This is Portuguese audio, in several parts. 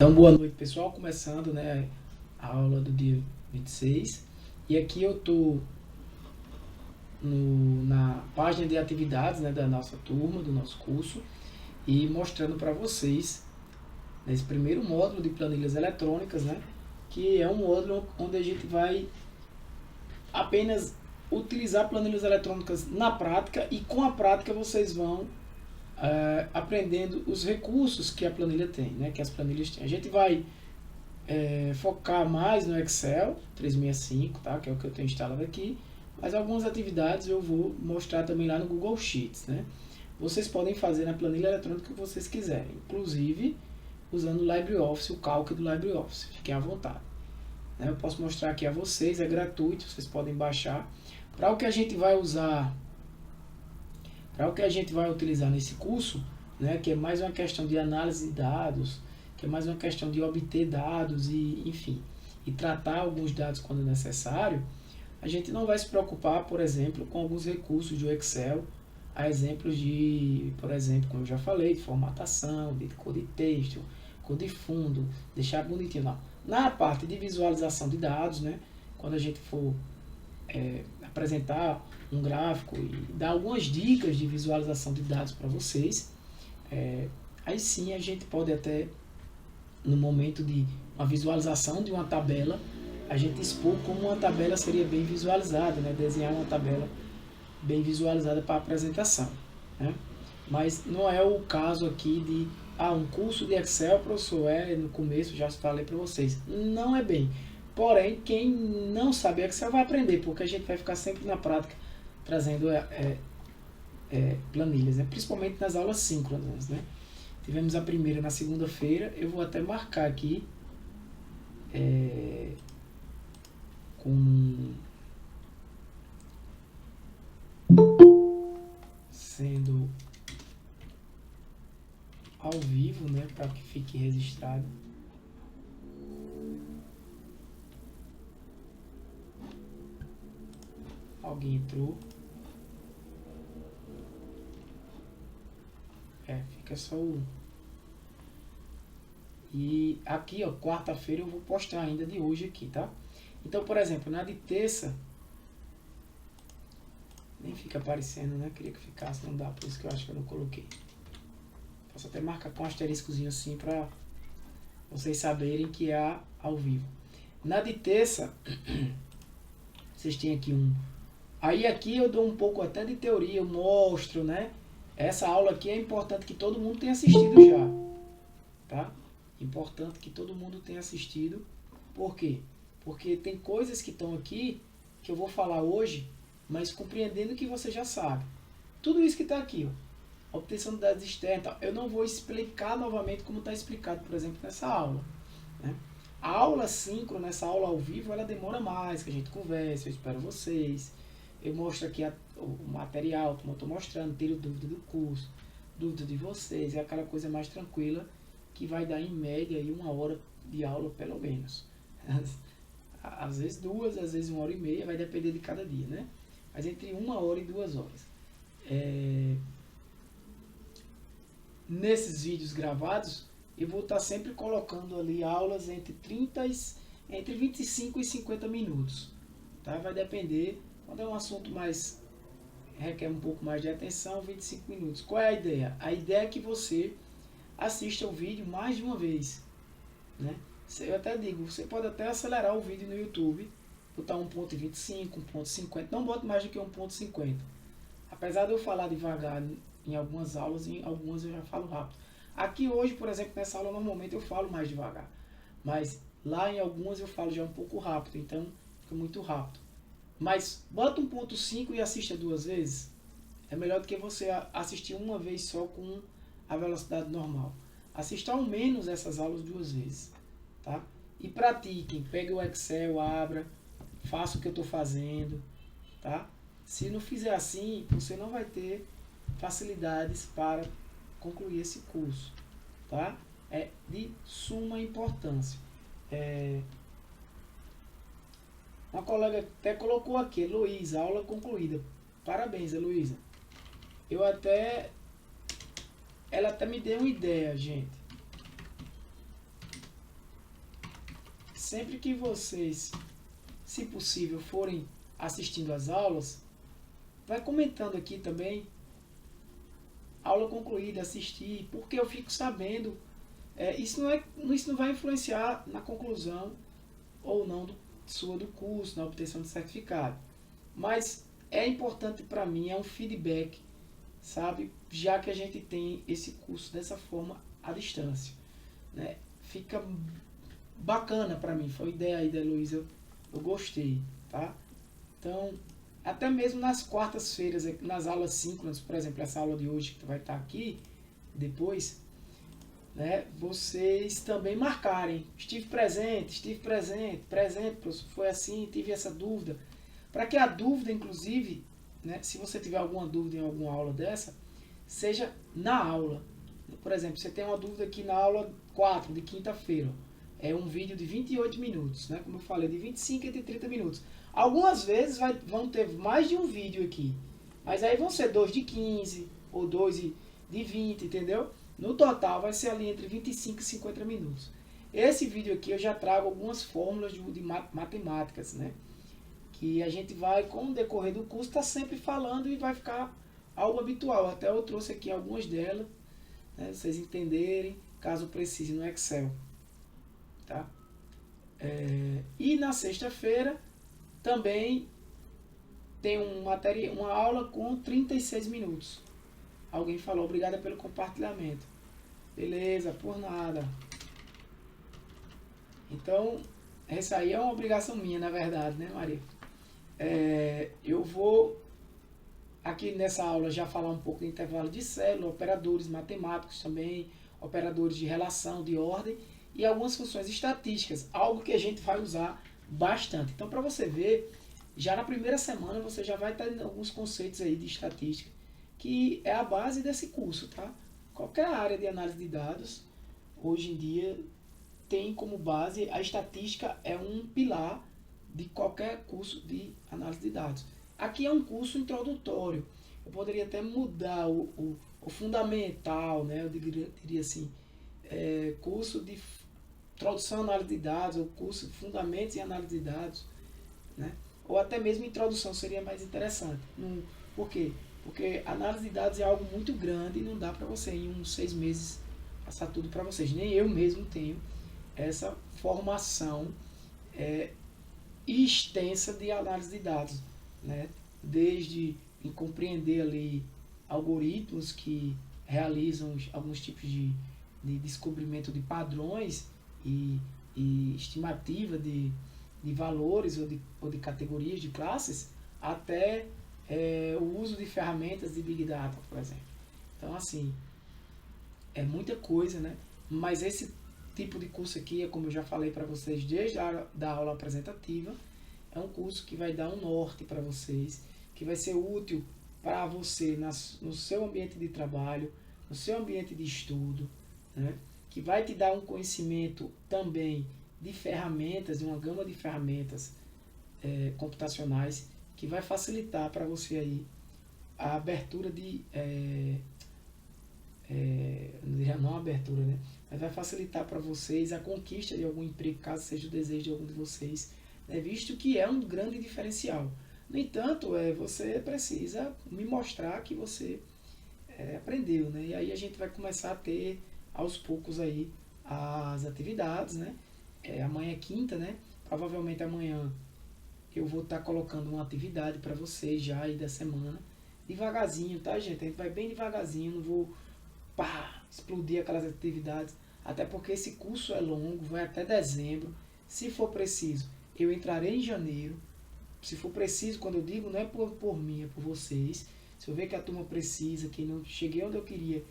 Então, boa noite, pessoal. Começando, né, a aula do dia 26. E aqui eu tô na página de atividades, né, da nossa turma, do nosso curso, e mostrando para vocês nesse primeiro módulo de planilhas eletrônicas, né, que é um módulo onde a gente vai apenas utilizar planilhas eletrônicas na prática, e com a prática vocês vão aprendendo os recursos que a planilha tem, né, que as planilhas têm. A gente vai focar mais no Excel 365, tá? Que é o que eu tenho instalado aqui, mas algumas atividades eu vou mostrar também lá no Google Sheets, né? Vocês podem fazer na planilha eletrônica que vocês quiserem, inclusive usando o LibreOffice, o calque do LibreOffice, fiquem à vontade. Eu posso mostrar aqui a vocês, é gratuito, vocês podem baixar. Para o que a gente vai usar, para o que a gente vai utilizar nesse curso, né, que é mais uma questão de análise de dados, que é mais uma questão de obter dados e, enfim, e tratar alguns dados quando necessário, a gente não vai se preocupar, por exemplo, com alguns recursos do Excel, a exemplos de, por exemplo, como eu já falei, de formatação, de cor de texto, cor de fundo, deixar bonitinho, não. Na parte de visualização de dados, né, quando a gente for apresentar um gráfico e dar algumas dicas de visualização de dados para vocês, aí sim a gente pode até, no momento de uma visualização de uma tabela, a gente expor como uma tabela seria bem visualizada, né? Desenhar uma tabela bem visualizada para a apresentação, né? Mas não é o caso aqui de um curso de Excel, professor, no começo já falei para vocês, não é bem. Porém, quem não sabe Excel vai aprender, porque a gente vai ficar sempre na prática trazendo planilhas, né? Principalmente nas aulas síncronas, né? Tivemos a primeira na segunda-feira, eu vou até marcar aqui como sendo ao vivo, né, para que fique registrado. Alguém entrou. Fica só o... E aqui, ó, quarta-feira eu vou postar ainda de hoje aqui, tá? Então, por exemplo, na de terça, nem fica aparecendo, né? Queria que ficasse, não dá, por isso que eu acho que eu não coloquei. Posso até marcar com um asteriscozinho assim para vocês saberem que é ao vivo. Na de terça, vocês têm aqui Aí aqui eu dou um pouco até de teoria, eu mostro, né? Essa aula aqui é importante que todo mundo tenha assistido já, tá? Importante que todo mundo tenha assistido. Por quê? Porque tem coisas que estão aqui que eu vou falar hoje, mas compreendendo que você já sabe. Tudo isso que está aqui, ó, obtenção de dados externos, eu não vou explicar novamente como está explicado, por exemplo, nessa aula, né? A aula síncrona, essa aula ao vivo, ela demora mais, que a gente conversa, eu espero vocês. Eu mostro aqui o material, como eu estou mostrando, tiro dúvida do curso, dúvida de vocês, é aquela coisa mais tranquila que vai dar em média aí 1 hora de aula pelo menos. Às vezes 2, às vezes 1h30, vai depender de cada dia, né? Mas entre 1 hora e 2 horas. Nesses vídeos gravados, eu vou estar sempre colocando ali aulas entre 25 e 50 minutos. Tá? Vai depender, quando é um assunto mais requer um pouco mais de atenção, 25 minutos. Qual é a ideia? A ideia é que você assista o vídeo mais de uma vez, né? Eu até digo, você pode até acelerar o vídeo no YouTube, botar 1.25, 1.50, não bote mais do que 1.50. Apesar de eu falar devagar em algumas aulas, em algumas eu já falo rápido. Aqui hoje, por exemplo, nessa aula, normalmente eu falo mais devagar, mas lá em algumas eu falo já um pouco rápido, então fica muito rápido. Mas bota 1.5 e assista 2 vezes. É melhor do que você assistir uma vez só com a velocidade normal. Assista ao menos essas aulas 2 vezes. Tá? E pratiquem. Pegue o Excel, abra, faça o que eu estou fazendo. Tá? Se não fizer assim, você não vai ter facilidades para concluir esse curso. Tá? É de suma importância. Uma colega até colocou aqui, Heloísa, aula concluída. Parabéns, Heloísa. Ela até me deu uma ideia, gente. sempre que vocês, se possível, forem assistindo às aulas, vai comentando aqui também, aula concluída, assistir, porque eu fico sabendo, isso não vai influenciar na conclusão ou não do curso, na obtenção do certificado. Mas é importante para mim, é um feedback, sabe? Já que a gente tem esse curso dessa forma à distância, né? Fica bacana para mim, foi a ideia aí da Heloísa, eu gostei, tá? Então, até mesmo nas quartas-feiras, nas aulas síncronas, por exemplo, essa aula de hoje que vai estar aqui, depois, né, vocês também marcarem, estive presente, professor, foi assim, tive essa dúvida, para que a dúvida, inclusive, né, se você tiver alguma dúvida em alguma aula dessa, seja na aula. Por exemplo, você tem uma dúvida aqui na aula 4, de quinta-feira, é um vídeo de 28 minutos, né, como eu falei, de 25 e 30 minutos. Algumas vezes vão ter mais de um vídeo aqui, mas aí vão ser 2 de 15 ou 2 de 20, entendeu? No total vai ser ali entre 25 e 50 minutos. Esse vídeo aqui eu já trago algumas fórmulas de matemáticas, né? Que a gente vai, com o decorrer do curso, tá sempre falando e vai ficar algo habitual. Até eu trouxe aqui algumas delas, né? Vocês entenderem, caso precise no Excel. Tá? E na sexta-feira também tem uma aula com 36 minutos. Alguém falou, obrigada pelo compartilhamento. Beleza, por nada. Então, essa aí é uma obrigação minha, na verdade, né, Maria? Eu vou, aqui nessa aula, já falar um pouco de intervalo de célula, operadores matemáticos também, operadores de relação, de ordem, e algumas funções estatísticas, algo que a gente vai usar bastante. Então, para você ver, já na primeira semana você já vai ter alguns conceitos aí de estatística, que é a base desse curso, tá? Qualquer área de análise de dados, hoje em dia, tem como base, a estatística é um pilar de qualquer curso de análise de dados. Aqui é um curso introdutório, eu poderia até mudar o fundamental, né? Eu diria assim, curso de introdução à análise de dados, ou curso de fundamentos em análise de dados, né? Ou até mesmo introdução seria mais interessante. Por quê? Porque análise de dados é algo muito grande e não dá para você em uns 6 meses passar tudo para vocês. Nem eu mesmo tenho essa formação extensa de análise de dados, né? Desde em compreender ali algoritmos que realizam alguns tipos de descobrimento de padrões e estimativa de valores ou de categorias de classes, até o uso de ferramentas de Big Data, por exemplo. Então, assim, é muita coisa, né? Mas esse tipo de curso aqui, como eu já falei para vocês desde a da aula apresentativa, é um curso que vai dar um norte para vocês, que vai ser útil para você no seu ambiente de trabalho, no seu ambiente de estudo, né? Que vai te dar um conhecimento também de ferramentas, de uma gama de ferramentas computacionais, que vai facilitar para você aí a abertura de... não a abertura, né? Mas vai facilitar para vocês a conquista de algum emprego, caso seja o desejo de algum de vocês, né? Visto que é um grande diferencial. No entanto, você precisa me mostrar que você aprendeu, né? E aí a gente vai começar a ter aos poucos aí as atividades, né? Amanhã é quinta, né? Provavelmente amanhã eu vou estar colocando uma atividade para vocês já aí da semana. Devagarzinho, tá, gente? A gente vai bem devagarzinho, não vou explodir aquelas atividades. Até porque esse curso é longo, vai até dezembro. Se for preciso, eu entrarei em janeiro. Se for preciso, quando eu digo, não é por mim, é por vocês. Se eu ver que a turma precisa, que não cheguei onde eu queria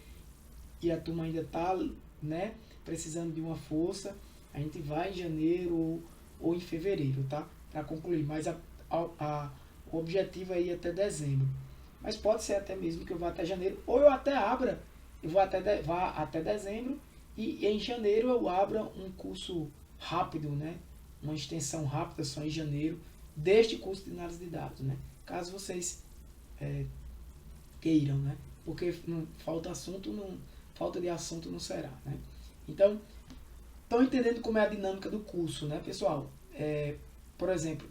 e a turma ainda está, né, precisando de uma força, a gente vai em janeiro ou em fevereiro, tá? Para concluir. Mas o objetivo é ir até dezembro. Mas pode ser até mesmo que eu vá até janeiro, ou eu até abra, vá até dezembro, e em janeiro eu abra um curso rápido, né? Uma extensão rápida só em janeiro, deste curso de análise de dados, né? Caso vocês queiram, né? Porque falta de assunto não será, né? Então, estão entendendo como é a dinâmica do curso, né, pessoal? Por exemplo,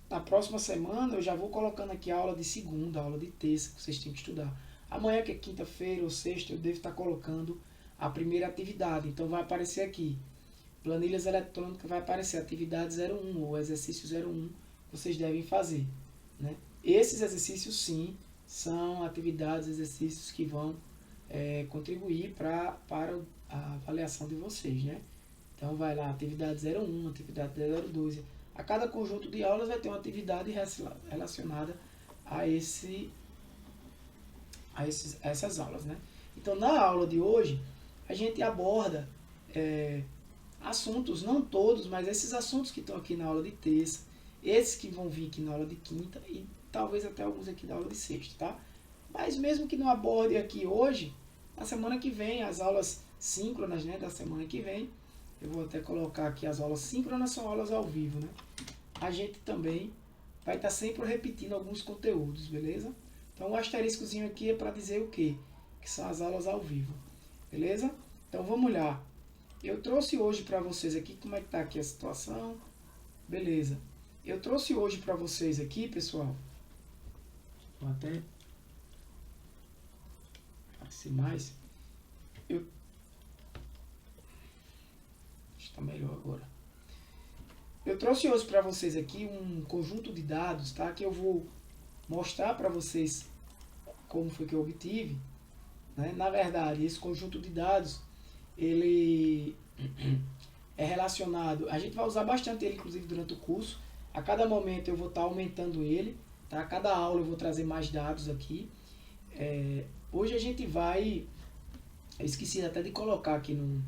na próxima semana eu já vou colocando aqui a aula de segunda, a aula de terça, que vocês têm que estudar. Amanhã, que é quinta-feira ou sexta, eu devo estar colocando a primeira atividade. Então vai aparecer aqui, planilhas eletrônicas, vai aparecer atividade 01 ou exercício 01 que vocês devem fazer, né? Esses exercícios, sim, são atividades, exercícios que vão contribuir para a avaliação de vocês, né? Então vai lá, atividade 01, atividade 02. A cada conjunto de aulas vai ter uma atividade relacionada a essas aulas, né? Então na aula de hoje a gente aborda assuntos, não todos, mas esses assuntos que estão aqui na aula de terça, esses que vão vir aqui na aula de quinta e talvez até alguns aqui da aula de sexta, tá? Mas mesmo que não aborde aqui hoje, na semana que vem, as aulas síncronas, né, da semana que vem, eu vou até colocar aqui as aulas síncronas, são aulas ao vivo, né? A gente também vai estar sempre repetindo alguns conteúdos, beleza? Então o asteriscozinho aqui é para dizer o quê? Que são as aulas ao vivo, beleza? Então vamos lá. Eu trouxe hoje para vocês aqui, como é que tá aqui a situação? Beleza. Eu trouxe hoje para vocês aqui, pessoal, vou até aparecer mais. Está melhor agora. Eu trouxe hoje para vocês aqui um conjunto de dados, tá? Que eu vou mostrar para vocês como foi que eu obtive, né? Na verdade, esse conjunto de dados, ele é relacionado, a gente vai usar bastante ele, inclusive, durante o curso. A cada momento eu vou estar aumentando ele, tá? A cada aula eu vou trazer mais dados aqui. Hoje a gente vai... Eu esqueci até de colocar aqui no...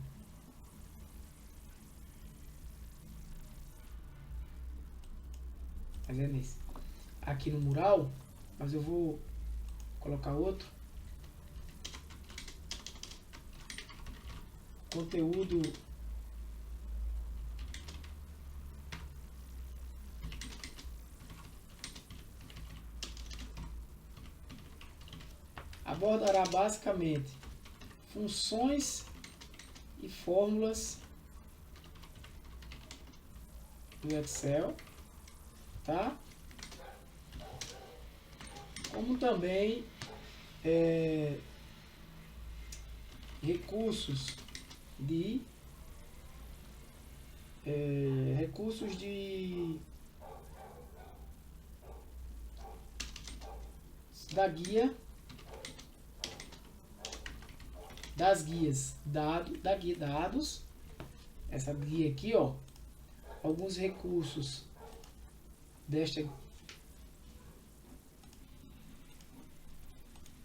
Mas é nesse. Aqui no mural, mas eu vou colocar outro. Conteúdo abordará basicamente funções e fórmulas do Excel, tá? Como também recursos da guia, das guias da guia dados, essa guia aqui, ó, alguns recursos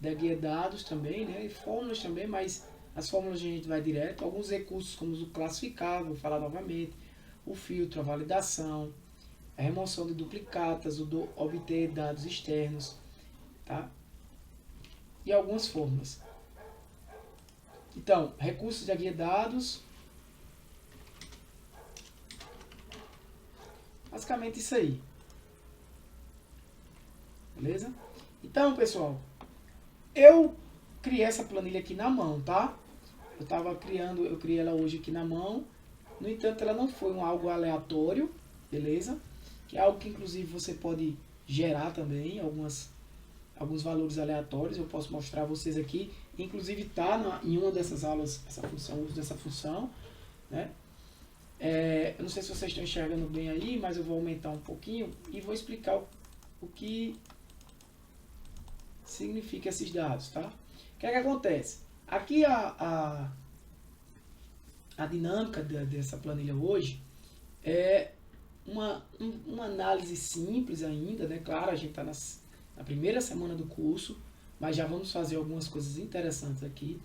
da guia dados também, né, e fórmulas também, mas as fórmulas a gente vai direto, alguns recursos como o classificar, vou falar novamente, o filtro, a validação, a remoção de duplicatas, obter dados externos, tá? E algumas fórmulas. Então, recursos da guia dados, basicamente isso aí. Beleza? Então, pessoal, eu criei essa planilha aqui na mão, tá? Eu criei ela hoje aqui na mão. No entanto, ela não foi algo aleatório, beleza? Que é algo que, inclusive, você pode gerar também, alguns valores aleatórios. Eu posso mostrar a vocês aqui. Inclusive, tá em uma dessas aulas, o uso dessa função, né? Eu não sei se vocês estão enxergando bem aí, mas eu vou aumentar um pouquinho e vou explicar o que significa esses dados, tá? O que é que acontece? Aqui a dinâmica dessa planilha hoje é uma análise simples ainda, né? Claro, a gente está na primeira semana do curso, mas já vamos fazer algumas coisas interessantes aqui.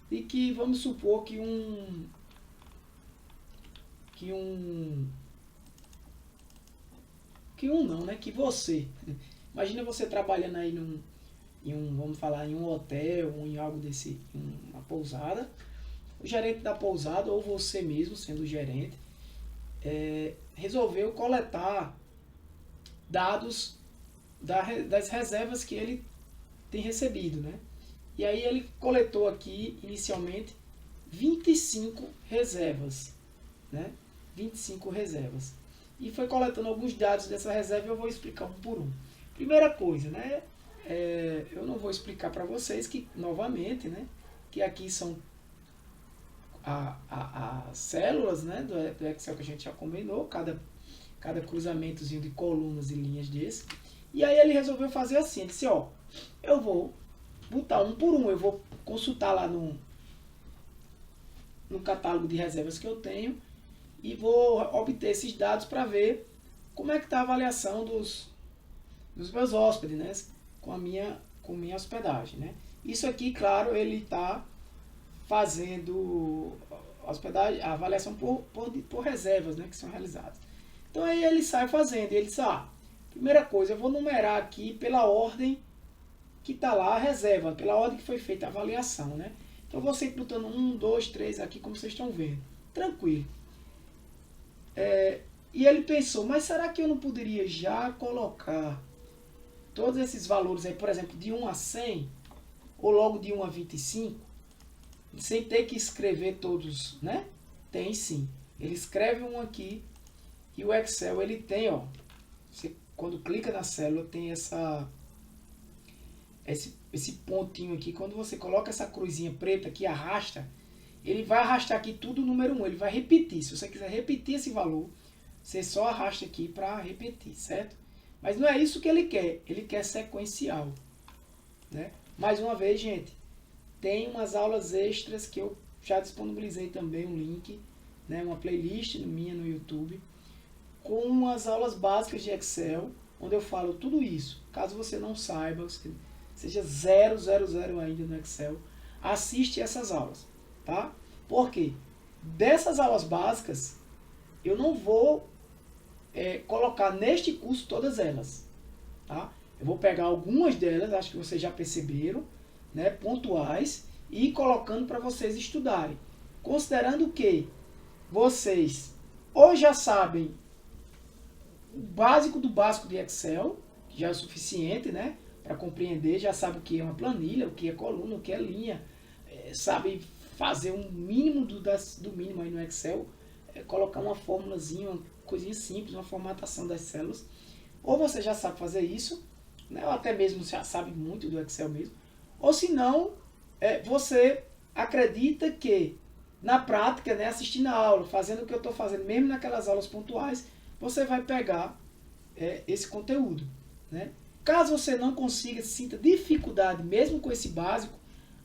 E que vamos supor que que você, imagina você trabalhando aí vamos falar, em um hotel ou em algo desse, em uma pousada, o gerente da pousada ou você mesmo, sendo o gerente, resolveu coletar dados das reservas que ele tem recebido, né? E aí ele coletou aqui, inicialmente, 25 reservas. né? 25 reservas. E foi coletando alguns dados dessa reserva e eu vou explicar um por um. Primeira coisa, né? Eu não vou explicar para vocês que, novamente, né? Que aqui são as células, né? Do Excel que a gente já combinou, cada cruzamentozinho de colunas e linhas desse. E aí ele resolveu fazer assim, ele disse, ó, eu vou botar um por um, eu vou consultar lá no catálogo de reservas que eu tenho e vou obter esses dados para ver como é que está a avaliação dos meus hóspedes, né? Com minha hospedagem, né? Isso aqui, claro, ele está fazendo a avaliação por reservas, né? Que são realizadas. Então aí ele sai fazendo, ele diz, primeira coisa, eu vou numerar aqui pela ordem que está lá a reserva, pela ordem que foi feita a avaliação, né? Então eu vou sempre botando 1, 2, 3 aqui, como vocês estão vendo. Tranquilo. E ele pensou, mas será que eu não poderia já colocar todos esses valores aí, por exemplo, de 1 a 100, ou logo de 1 a 25, sem ter que escrever todos, né? Tem sim. Ele escreve um aqui, e o Excel, ele tem, ó, você, quando clica na célula, tem esse pontinho aqui. Quando você coloca essa cruzinha preta aqui, arrasta, ele vai arrastar aqui tudo número 1. Ele vai repetir. Se você quiser repetir esse valor, você só arrasta aqui para repetir, certo? Mas não é isso que ele quer. Ele quer sequencial, né? Mais uma vez, gente, tem umas aulas extras que eu já disponibilizei também um link, né? Uma playlist minha no YouTube, com umas aulas básicas de Excel, onde eu falo tudo isso. Caso você não saiba, você seja 000 ainda no Excel, assiste essas aulas, tá? Por quê? Dessas aulas básicas, eu não vou colocar neste curso todas elas, tá? Eu vou pegar algumas delas, acho que vocês já perceberam, né, pontuais, e ir colocando para vocês estudarem. Considerando que vocês ou já sabem o básico do básico de Excel, que já é o suficiente, né, para compreender, já sabe o que é uma planilha, o que é coluna, o que é linha, sabe fazer um mínimo do mínimo aí no Excel, colocar uma formulazinha, uma coisinha simples, uma formatação das células. Ou você já sabe fazer isso, né, ou até mesmo já sabe muito do Excel mesmo, ou se não, você acredita que na prática, né, assistindo a aula, fazendo o que eu estou fazendo, mesmo naquelas aulas pontuais, você vai pegar esse conteúdo, né? Caso você não consiga, sinta dificuldade mesmo com esse básico,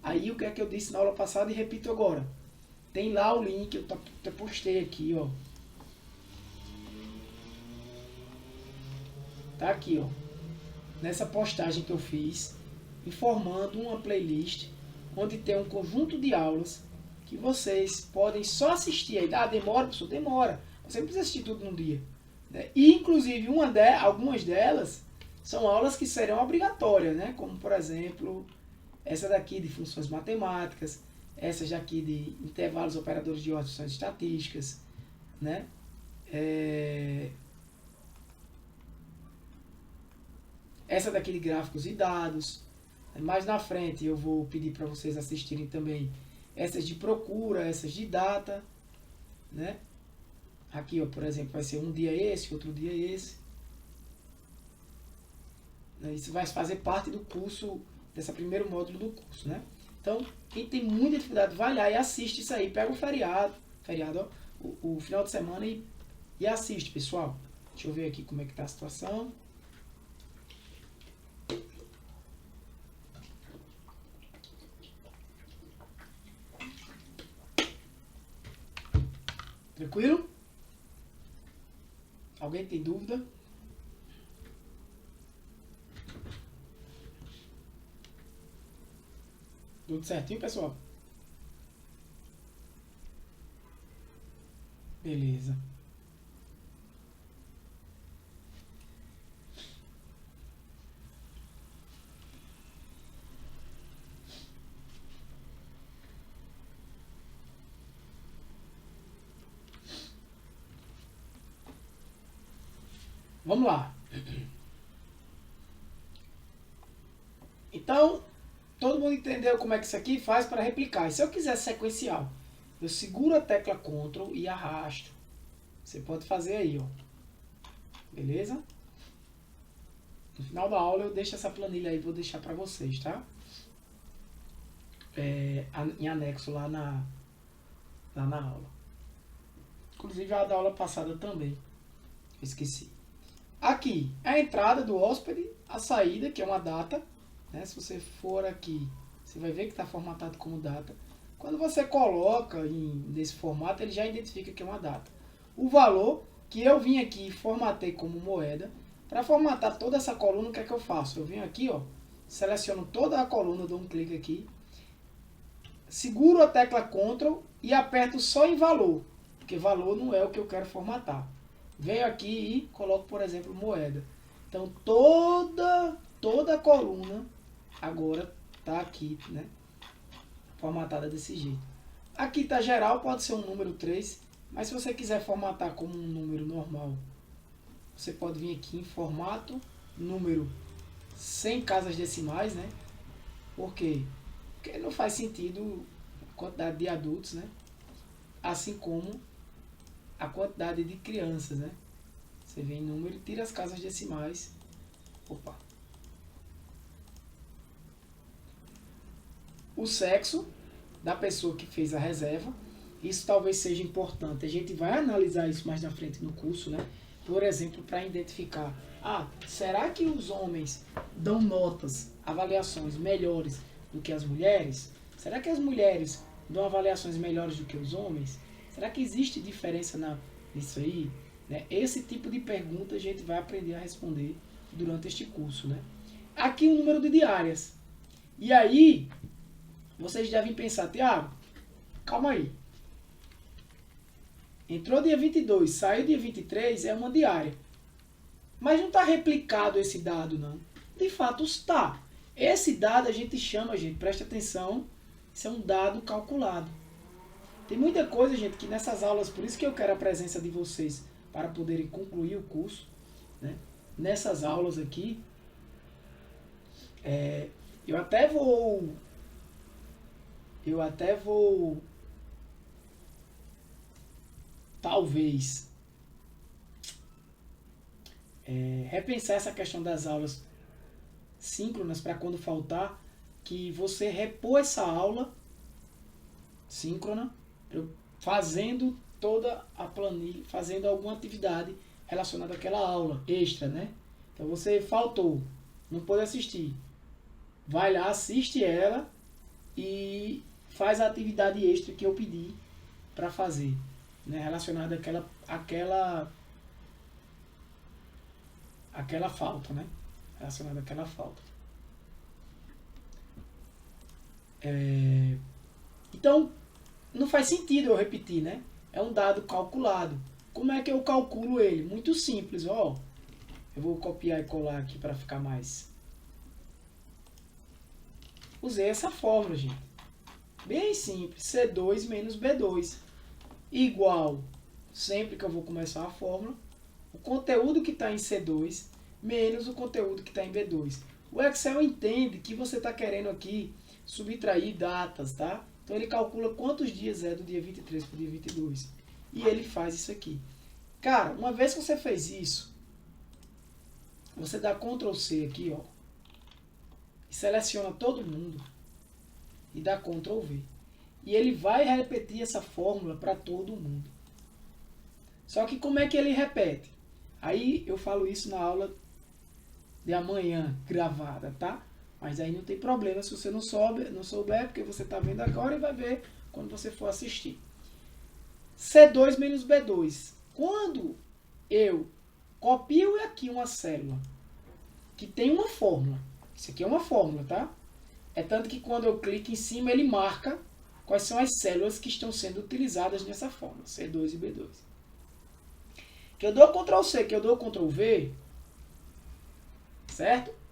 aí o que é que eu disse na aula passada e repito agora. Tem lá o link, eu postei aqui, ó. Tá aqui, ó. Nessa postagem que eu fiz, informando uma playlist onde tem um conjunto de aulas que vocês podem só assistir. Aí, demora, professor? Demora. Você não precisa assistir tudo num dia, né? E, inclusive, algumas delas são aulas que serão obrigatórias, né? Como, por exemplo, essa daqui de funções matemáticas, essa daqui de intervalos operadores de ordem, funções estatísticas, né? Essa daqui de gráficos e dados. Mais na frente eu vou pedir para vocês assistirem também essas de procura, essas de data, né? Aqui, ó, por exemplo, vai ser um dia esse, outro dia esse. Isso vai fazer parte do curso, desse primeiro módulo do curso, né? Então, quem tem muita dificuldade, vai lá e assiste isso aí. Pega o feriado, ó, o final de semana e assiste, pessoal. Deixa eu ver aqui como é que tá a situação. Tranquilo? Alguém tem dúvida? Tudo certinho, pessoal? Beleza. Vamos lá. Então, todo mundo entendeu como é que isso aqui faz para replicar. E se eu quiser sequencial? eu seguro a tecla Ctrl e arrasto. Você pode fazer aí, ó. Beleza? No final da aula eu deixo essa planilha aí, vou deixar para vocês, tá? Em anexo lá na aula. Inclusive a da aula passada também. Eu esqueci. Aqui, a entrada do hóspede, a saída, que é uma data. Né? Se você for aqui, você vai ver que está formatado como data. Quando você coloca nesse formato, ele já identifica que é uma data. O valor, que eu vim aqui e formatei como moeda. Para formatar toda essa coluna, o que é que eu faço? Eu venho aqui, ó, seleciono toda a coluna, dou um clique aqui. Seguro a tecla Ctrl e aperto só em valor. Porque valor não é o que eu quero formatar. Venho aqui e coloco, por exemplo, moeda. Então, toda a coluna agora está aqui, né? Formatada desse jeito. Aqui está geral, pode ser um número 3, mas se você quiser formatar como um número normal, você pode vir aqui em formato, número sem casas decimais, né? Por quê? Porque não faz sentido a quantidade de adultos, né? Assim como a quantidade de crianças, né? Você vem em número e tira as casas decimais. Opa! O sexo da pessoa que fez a reserva. Isso talvez seja importante. A gente vai analisar isso mais na frente no curso, né? Por exemplo, para identificar, será que os homens dão notas, avaliações melhores do que as mulheres? Será que as mulheres dão avaliações melhores do que os homens? Será que existe diferença nisso aí? Né? Esse tipo de pergunta a gente vai aprender a responder durante este curso, né? Aqui o número de diárias. E aí, vocês devem pensar, Tiago, calma aí. Entrou dia 22, saiu dia 23, é uma diária. Mas não está replicado esse dado, não. De fato, está. Esse dado a gente chama, presta atenção, isso é um dado calculado. Tem muita coisa, gente, que nessas aulas, por isso que eu quero a presença de vocês, para poderem concluir o curso, né? Nessas aulas aqui, eu até vou talvez repensar essa questão das aulas síncronas para quando faltar, que você repor essa aula síncrona fazendo toda a planilha, fazendo alguma atividade relacionada àquela aula extra, né? Então você faltou, não pôde assistir, vai lá, assiste ela e faz a atividade extra que eu pedi para fazer, né? Relacionada àquela falta, né? Relacionada àquela falta. Então, não faz sentido eu repetir, né? É um dado calculado. Como é que eu calculo ele? Muito simples, ó. Eu vou copiar e colar aqui para ficar mais. Usei essa fórmula, gente. Bem simples. C2 menos B2 igual, sempre que eu vou começar a fórmula, o conteúdo que está em C2 menos o conteúdo que está em B2. O Excel entende que você está querendo aqui subtrair datas, tá? Então ele calcula quantos dias é do dia 23 para o dia 22. E ele faz isso aqui. Cara, uma vez que você fez isso, você dá Ctrl C aqui, ó, e seleciona todo mundo e dá Ctrl V. E ele vai repetir essa fórmula para todo mundo. Só que como é que ele repete? Aí eu falo isso na aula de amanhã, gravada, tá? Mas aí não tem problema se você não souber, porque você está vendo agora e vai ver quando você for assistir. C2 menos B2. Quando eu copio aqui uma célula que tem uma fórmula, isso aqui é uma fórmula, tá? É tanto que quando eu clico em cima, ele marca quais são as células que estão sendo utilizadas nessa fórmula, C2 e B2. Que eu dou Ctrl C, que eu dou Ctrl V, certo?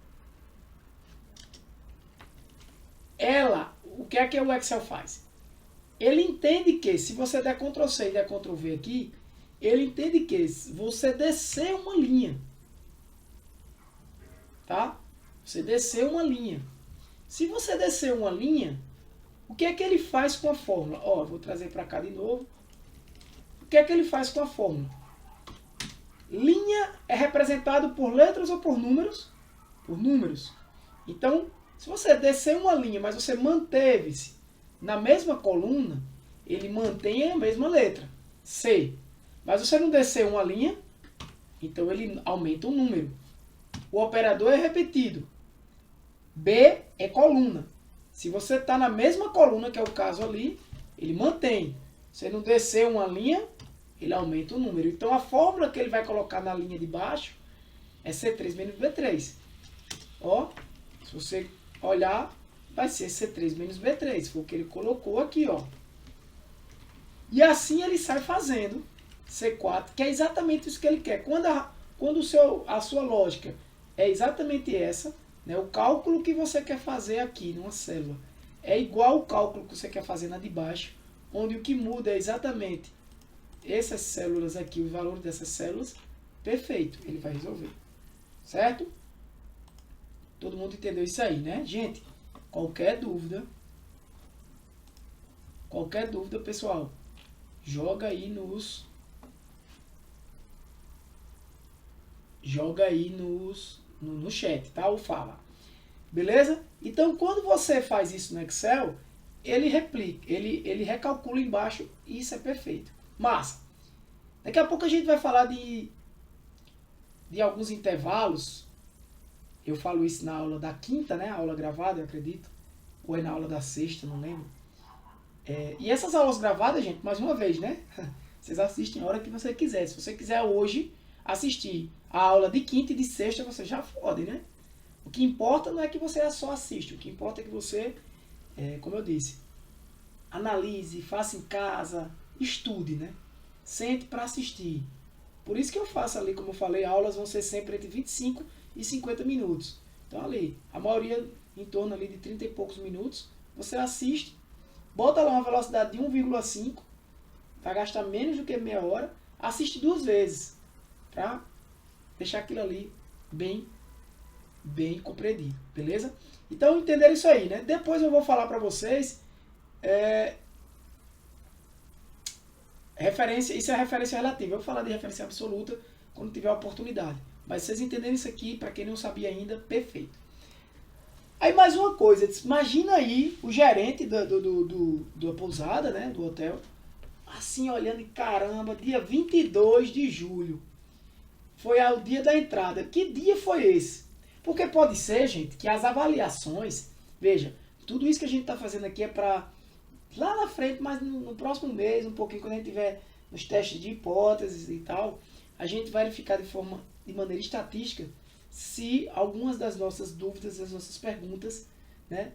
O que é que o Excel faz? Ele entende que, se você der Ctrl C e der Ctrl V aqui, ele entende que você descer uma linha, tá? Você descer uma linha. Se você descer uma linha, O que é que ele faz com a fórmula? Ó, vou trazer para cá de novo. O que é que ele faz com a fórmula? Linha é representado por letras ou por números? Por números. Então, se você descer uma linha, mas você manteve-se na mesma coluna, ele mantém a mesma letra, C. Mas você não descer uma linha, então ele aumenta o número. O operador é repetido. B é coluna. Se você está na mesma coluna, que é o caso ali, ele mantém. Se não descer uma linha, ele aumenta o número. Então a fórmula que ele vai colocar na linha de baixo é C3 menos B3. Ó, se você olhar, vai ser C3 menos B3. Foi o que ele colocou aqui, ó. E assim ele sai fazendo C4, que é exatamente isso que ele quer. Quando a sua lógica é exatamente essa, né, o cálculo que você quer fazer aqui numa célula é igual ao cálculo que você quer fazer na de baixo, onde o que muda é exatamente essas células aqui, os valores dessas células, perfeito, ele vai resolver. Certo? Todo mundo entendeu isso aí, né? Gente, qualquer dúvida, pessoal, joga aí no chat, tá? Ou fala. Beleza? Então, quando você faz isso no Excel, ele replica, ele recalcula embaixo e isso é perfeito. Massa. Daqui a pouco a gente vai falar de alguns intervalos. Eu falo isso na aula da quinta, né? A aula gravada, eu acredito. Ou é na aula da sexta, não lembro. E essas aulas gravadas, gente, mais uma vez, né? Vocês assistem a hora que você quiser. Se você quiser hoje assistir a aula de quinta e de sexta, você já pode, né? O que importa não é que você só assiste. O que importa é que você, como eu disse, analise, faça em casa, estude, né? Sente para assistir. Por isso que eu faço ali, como eu falei, aulas vão ser sempre entre 25 e 50 minutos. Então ali, a maioria em torno ali de 30 e poucos minutos, você assiste, bota lá uma velocidade de 1,5, vai gastar menos do que meia hora, assiste 2 vezes, para deixar aquilo ali bem compreendido, beleza? Então entenderam isso aí, né? Depois eu vou falar para vocês referência, isso é referência relativa. Eu vou falar de referência absoluta quando tiver a oportunidade. Mas vocês entenderem isso aqui, para quem não sabia ainda, perfeito. Aí mais uma coisa, imagina aí o gerente da pousada, né, do hotel, assim olhando e caramba, dia 22 de julho, foi o dia da entrada. Que dia foi esse? Porque pode ser, gente, que as avaliações, veja, tudo isso que a gente está fazendo aqui é para lá na frente, mas no próximo mês, um pouquinho, quando a gente tiver nos testes de hipóteses e tal, a gente vai verificar de maneira estatística se algumas das nossas dúvidas, das nossas perguntas, né,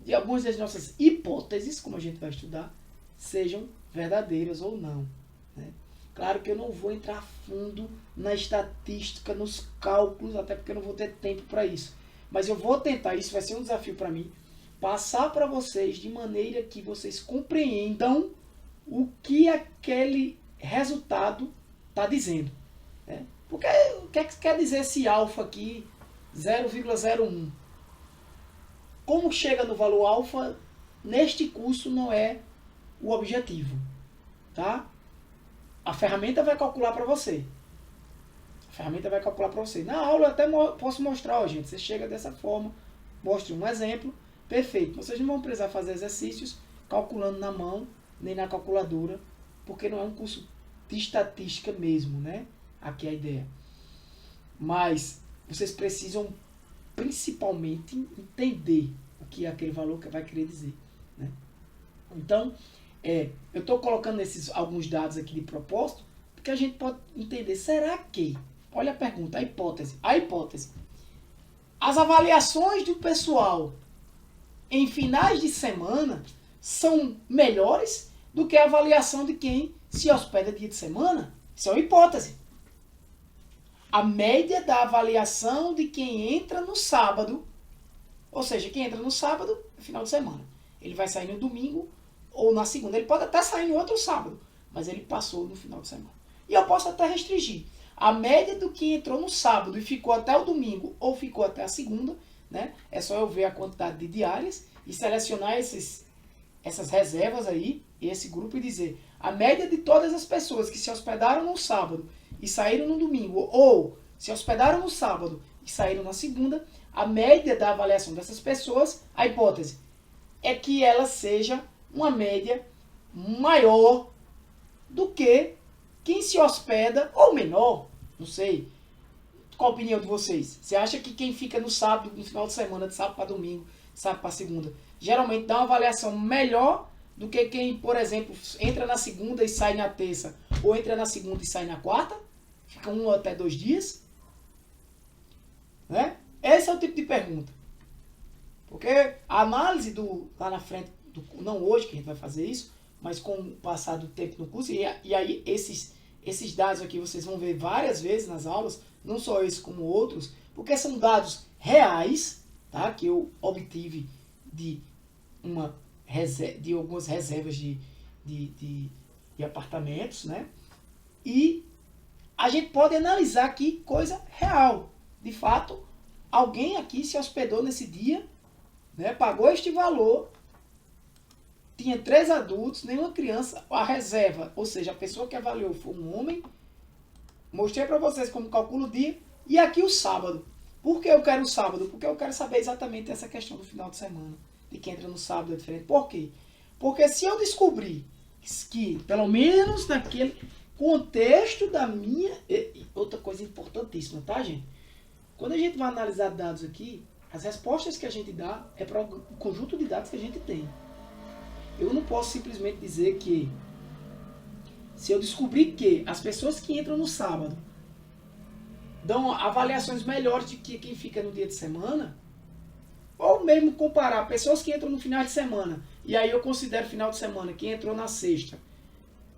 e algumas das nossas hipóteses, como a gente vai estudar, sejam verdadeiras ou não, né? Claro que eu não vou entrar a fundo na estatística, nos cálculos, até porque eu não vou ter tempo para isso. Mas eu vou tentar, isso vai ser um desafio para mim, passar para vocês de maneira que vocês compreendam o que aquele resultado está dizendo, né? Porque o que é que quer dizer esse alfa aqui, 0,01? Como chega no valor alfa, neste curso não é o objetivo, tá? A ferramenta vai calcular para você. Na aula eu até posso mostrar, ó, gente, você chega dessa forma, mostre um exemplo, perfeito. Vocês não vão precisar fazer exercícios calculando na mão, nem na calculadora, porque não é um curso de estatística mesmo, né? Aqui é a ideia. Mas vocês precisam principalmente entender o que aquele valor vai querer dizer, né? Então, eu estou colocando alguns dados aqui de propósito, porque a gente pode entender, será que, olha a pergunta, a hipótese, as avaliações do pessoal em finais de semana são melhores do que a avaliação de quem se hospeda dia de semana? Isso é uma hipótese. A média da avaliação de quem entra no sábado, ou seja, quem entra no sábado é final de semana. Ele vai sair no domingo ou na segunda. Ele pode até sair no outro sábado, mas ele passou no final de semana. E eu posso até restringir. A média do que entrou no sábado e ficou até o domingo ou ficou até a segunda, né? É só eu ver a quantidade de diárias e selecionar essas reservas aí, esse grupo, e dizer a média de todas as pessoas que se hospedaram no sábado e saíram no domingo, ou se hospedaram no sábado e saíram na segunda, a média da avaliação dessas pessoas, a hipótese é que ela seja uma média maior do que quem se hospeda, ou menor, não sei. Qual a opinião de vocês? Você acha que quem fica no sábado, no final de semana, de sábado para domingo, sábado para segunda, geralmente dá uma avaliação melhor do que quem, por exemplo, entra na segunda e sai na terça, ou entra na segunda e sai na quarta? Fica 1 ou até 2 dias? Né? Esse é o tipo de pergunta. Porque a análise lá na frente, não hoje que a gente vai fazer isso, mas com o passar do tempo no curso, e aí esses dados aqui vocês vão ver várias vezes nas aulas, não só esse como outros, porque são dados reais, tá? Que eu obtive de algumas reservas de apartamentos, né? E a gente pode analisar aqui coisa real. De fato, alguém aqui se hospedou nesse dia, né? Pagou este valor, tinha 3 adultos, nenhuma criança, a reserva, ou seja, a pessoa que avaliou foi um homem. Mostrei para vocês como calculo o dia. E aqui o sábado. Por que eu quero o sábado? Porque eu quero saber exatamente essa questão do final de semana. De quem entra no sábado é diferente. Por quê? Porque se eu descobrir que, pelo menos naquele contexto da minha... Outra coisa importantíssima, tá, gente? Quando a gente vai analisar dados aqui, as respostas que a gente dá é para o conjunto de dados que a gente tem. Eu não posso simplesmente dizer que, se eu descobrir que as pessoas que entram no sábado dão avaliações melhores do que quem fica no dia de semana, ou mesmo comparar pessoas que entram no final de semana, e aí eu considero final de semana quem entrou na sexta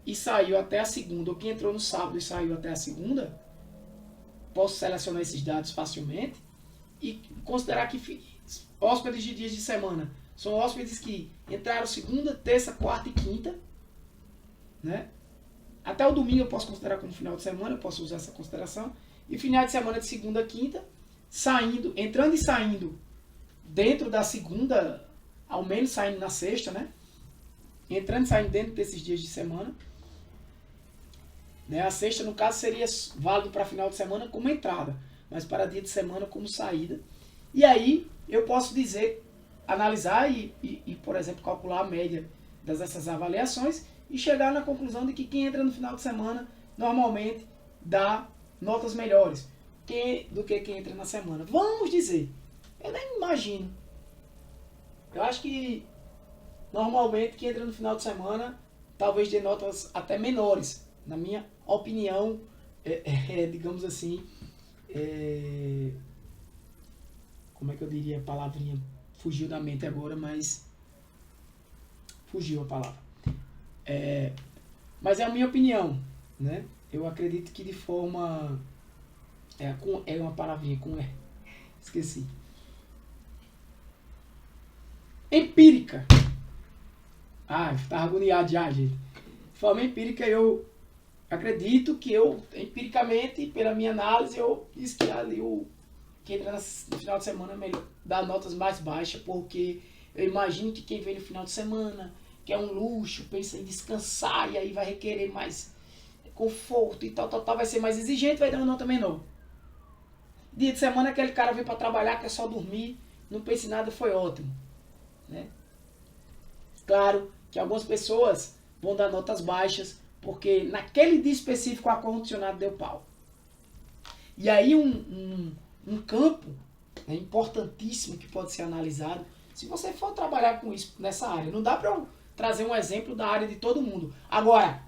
e saiu até a segunda, ou quem entrou no sábado e saiu até a segunda, posso selecionar esses dados facilmente e considerar que hóspedes de dias de semana são hóspedes que entraram segunda, terça, quarta e quinta, né? Até o domingo eu posso considerar como final de semana, eu posso usar essa consideração. E final de semana de segunda a quinta, entrando e saindo dentro da segunda, ao menos saindo na sexta, né? Entrando e saindo dentro desses dias de semana. Né? A sexta, no caso, seria válido para final de semana como entrada, mas para dia de semana como saída. E aí eu posso dizer, analisar e por exemplo, calcular a média dessas avaliações e chegar na conclusão de que quem entra no final de semana normalmente dá notas melhores do que quem entra na semana. Vamos dizer, eu nem imagino. Eu acho que normalmente quem entra no final de semana talvez dê notas até menores, na minha opinião, digamos assim, como é que eu diria a palavrinha? Fugiu da mente agora, mas fugiu a palavra. Mas é a minha opinião, né? Eu acredito que de forma... É uma palavrinha com esqueci. Empírica. Tá agoniado já, gente. De forma empírica, eu acredito que empiricamente, pela minha análise, eu disse que ali que entra no final de semana é melhor dar notas mais baixas, porque eu imagino que quem vem no final de semana quer um luxo, pensa em descansar, e aí vai requerer mais conforto e tal, vai ser mais exigente, vai dar uma nota menor. Dia de semana aquele cara vem para trabalhar, quer só dormir, não pensa em nada, foi ótimo. Né? Claro que algumas pessoas vão dar notas baixas, porque naquele dia específico o ar-condicionado deu pau. E aí um campo importantíssimo que pode ser analisado, se você for trabalhar com isso nessa área. Não dá para eu trazer um exemplo da área de todo mundo. Agora,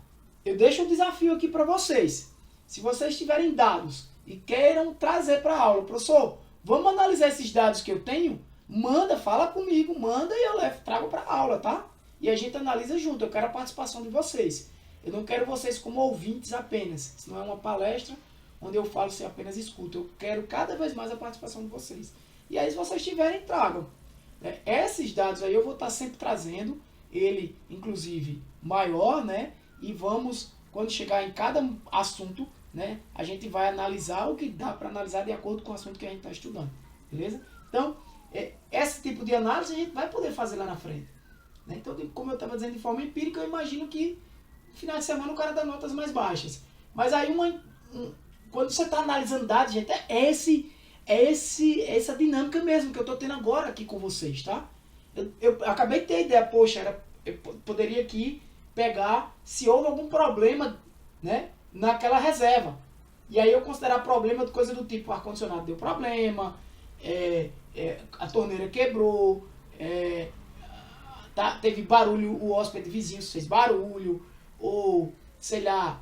eu deixo um desafio aqui para vocês. Se vocês tiverem dados e queiram trazer para a aula, professor, vamos analisar esses dados que eu tenho? Fala comigo, manda e eu trago para a aula, tá? E a gente analisa junto, eu quero a participação de vocês. Eu não quero vocês como ouvintes apenas, isso não é uma palestra onde eu falo sem apenas escuta. Eu quero cada vez mais a participação de vocês. E aí, se vocês tiverem, tragam. Esses dados aí eu vou estar sempre trazendo, ele, inclusive, maior, né? E vamos, quando chegar em cada assunto, né? A gente vai analisar o que dá para analisar de acordo com o assunto que a gente está estudando. Beleza? Então, esse tipo de análise a gente vai poder fazer lá na frente. Né? Então, como eu estava dizendo de forma empírica, eu imagino que no final de semana o cara dá notas mais baixas. Mas aí, quando você está analisando dados, gente, essa dinâmica mesmo que eu estou tendo agora aqui com vocês, tá? Eu acabei de ter a ideia, poxa, eu poderia aqui pegar se houve algum problema, né, naquela reserva. E aí eu considerar problema de coisa do tipo, o ar-condicionado deu problema, a torneira quebrou, teve barulho, o hóspede vizinho fez barulho, ou, sei lá,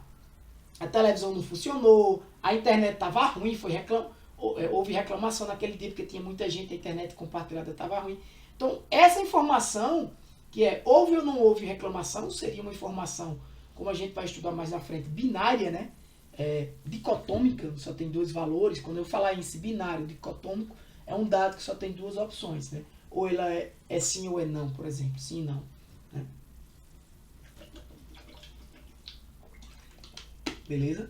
a televisão não funcionou, a internet estava ruim, houve reclamação naquele dia porque tinha muita gente, a internet compartilhada estava ruim. Então, essa informação, que houve ou não houve reclamação, seria uma informação, como a gente vai estudar mais na frente, binária, né? Dicotômica, só tem dois valores. Quando eu falar em binário, dicotômico, é um dado que só tem duas opções, né? Ou ela é sim ou é não, por exemplo, sim e não. Né? Beleza?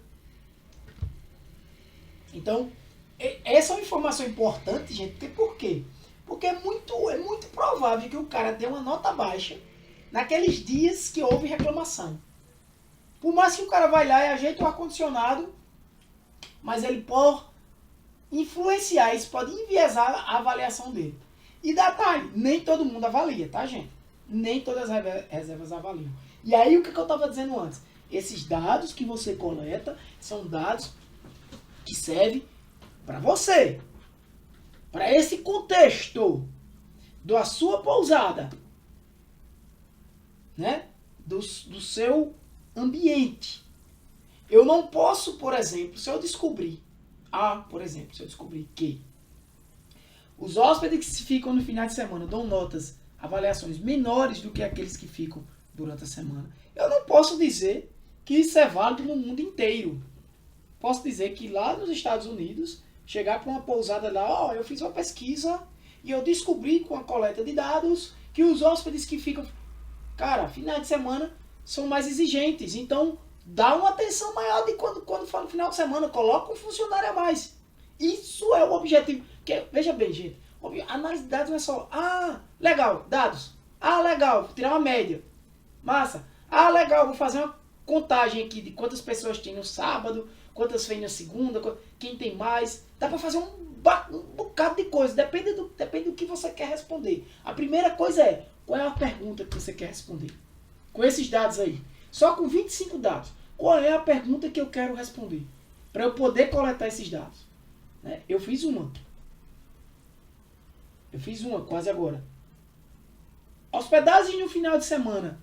Então, essa é uma informação importante, gente, por quê? Porque é muito provável que o cara tenha uma nota baixa naqueles dias que houve reclamação. Por mais que o cara vai lá e ajeite o ar-condicionado, mas ele por influenciar, isso pode enviesar a avaliação dele. E detalhe, nem todo mundo avalia, tá, gente? Nem todas as reservas avaliam. E aí o que eu estava dizendo antes? Esses dados que você coleta são dados que servem para você. Para esse contexto da sua pousada, né? Do seu ambiente. Eu não posso, por exemplo, se eu descobrir que os hóspedes que ficam no final de semana dão notas, avaliações menores do que aqueles que ficam durante a semana, eu não posso dizer que isso é válido no mundo inteiro. Posso dizer que lá nos Estados Unidos, chegar para uma pousada lá, eu fiz uma pesquisa e eu descobri com a coleta de dados que os hóspedes que ficam, cara, final de semana são mais exigentes. Então, dá uma atenção maior de quando fala no final de semana, coloca um funcionário a mais. Isso é o objetivo. Porque, veja bem, gente, a análise de dados não é só, legal, dados. Legal, vou tirar uma média. Massa. Legal, vou fazer uma contagem aqui de quantas pessoas tem no sábado, quantas vem na segunda, quem tem mais. Dá para fazer um bocado de coisa, depende do que você quer responder. A primeira coisa é, qual é a pergunta que você quer responder? Com esses dados aí, só com 25 dados, qual é a pergunta que eu quero responder? Para eu poder coletar esses dados. Né? Eu fiz uma quase agora. Hospedagem no final de semana.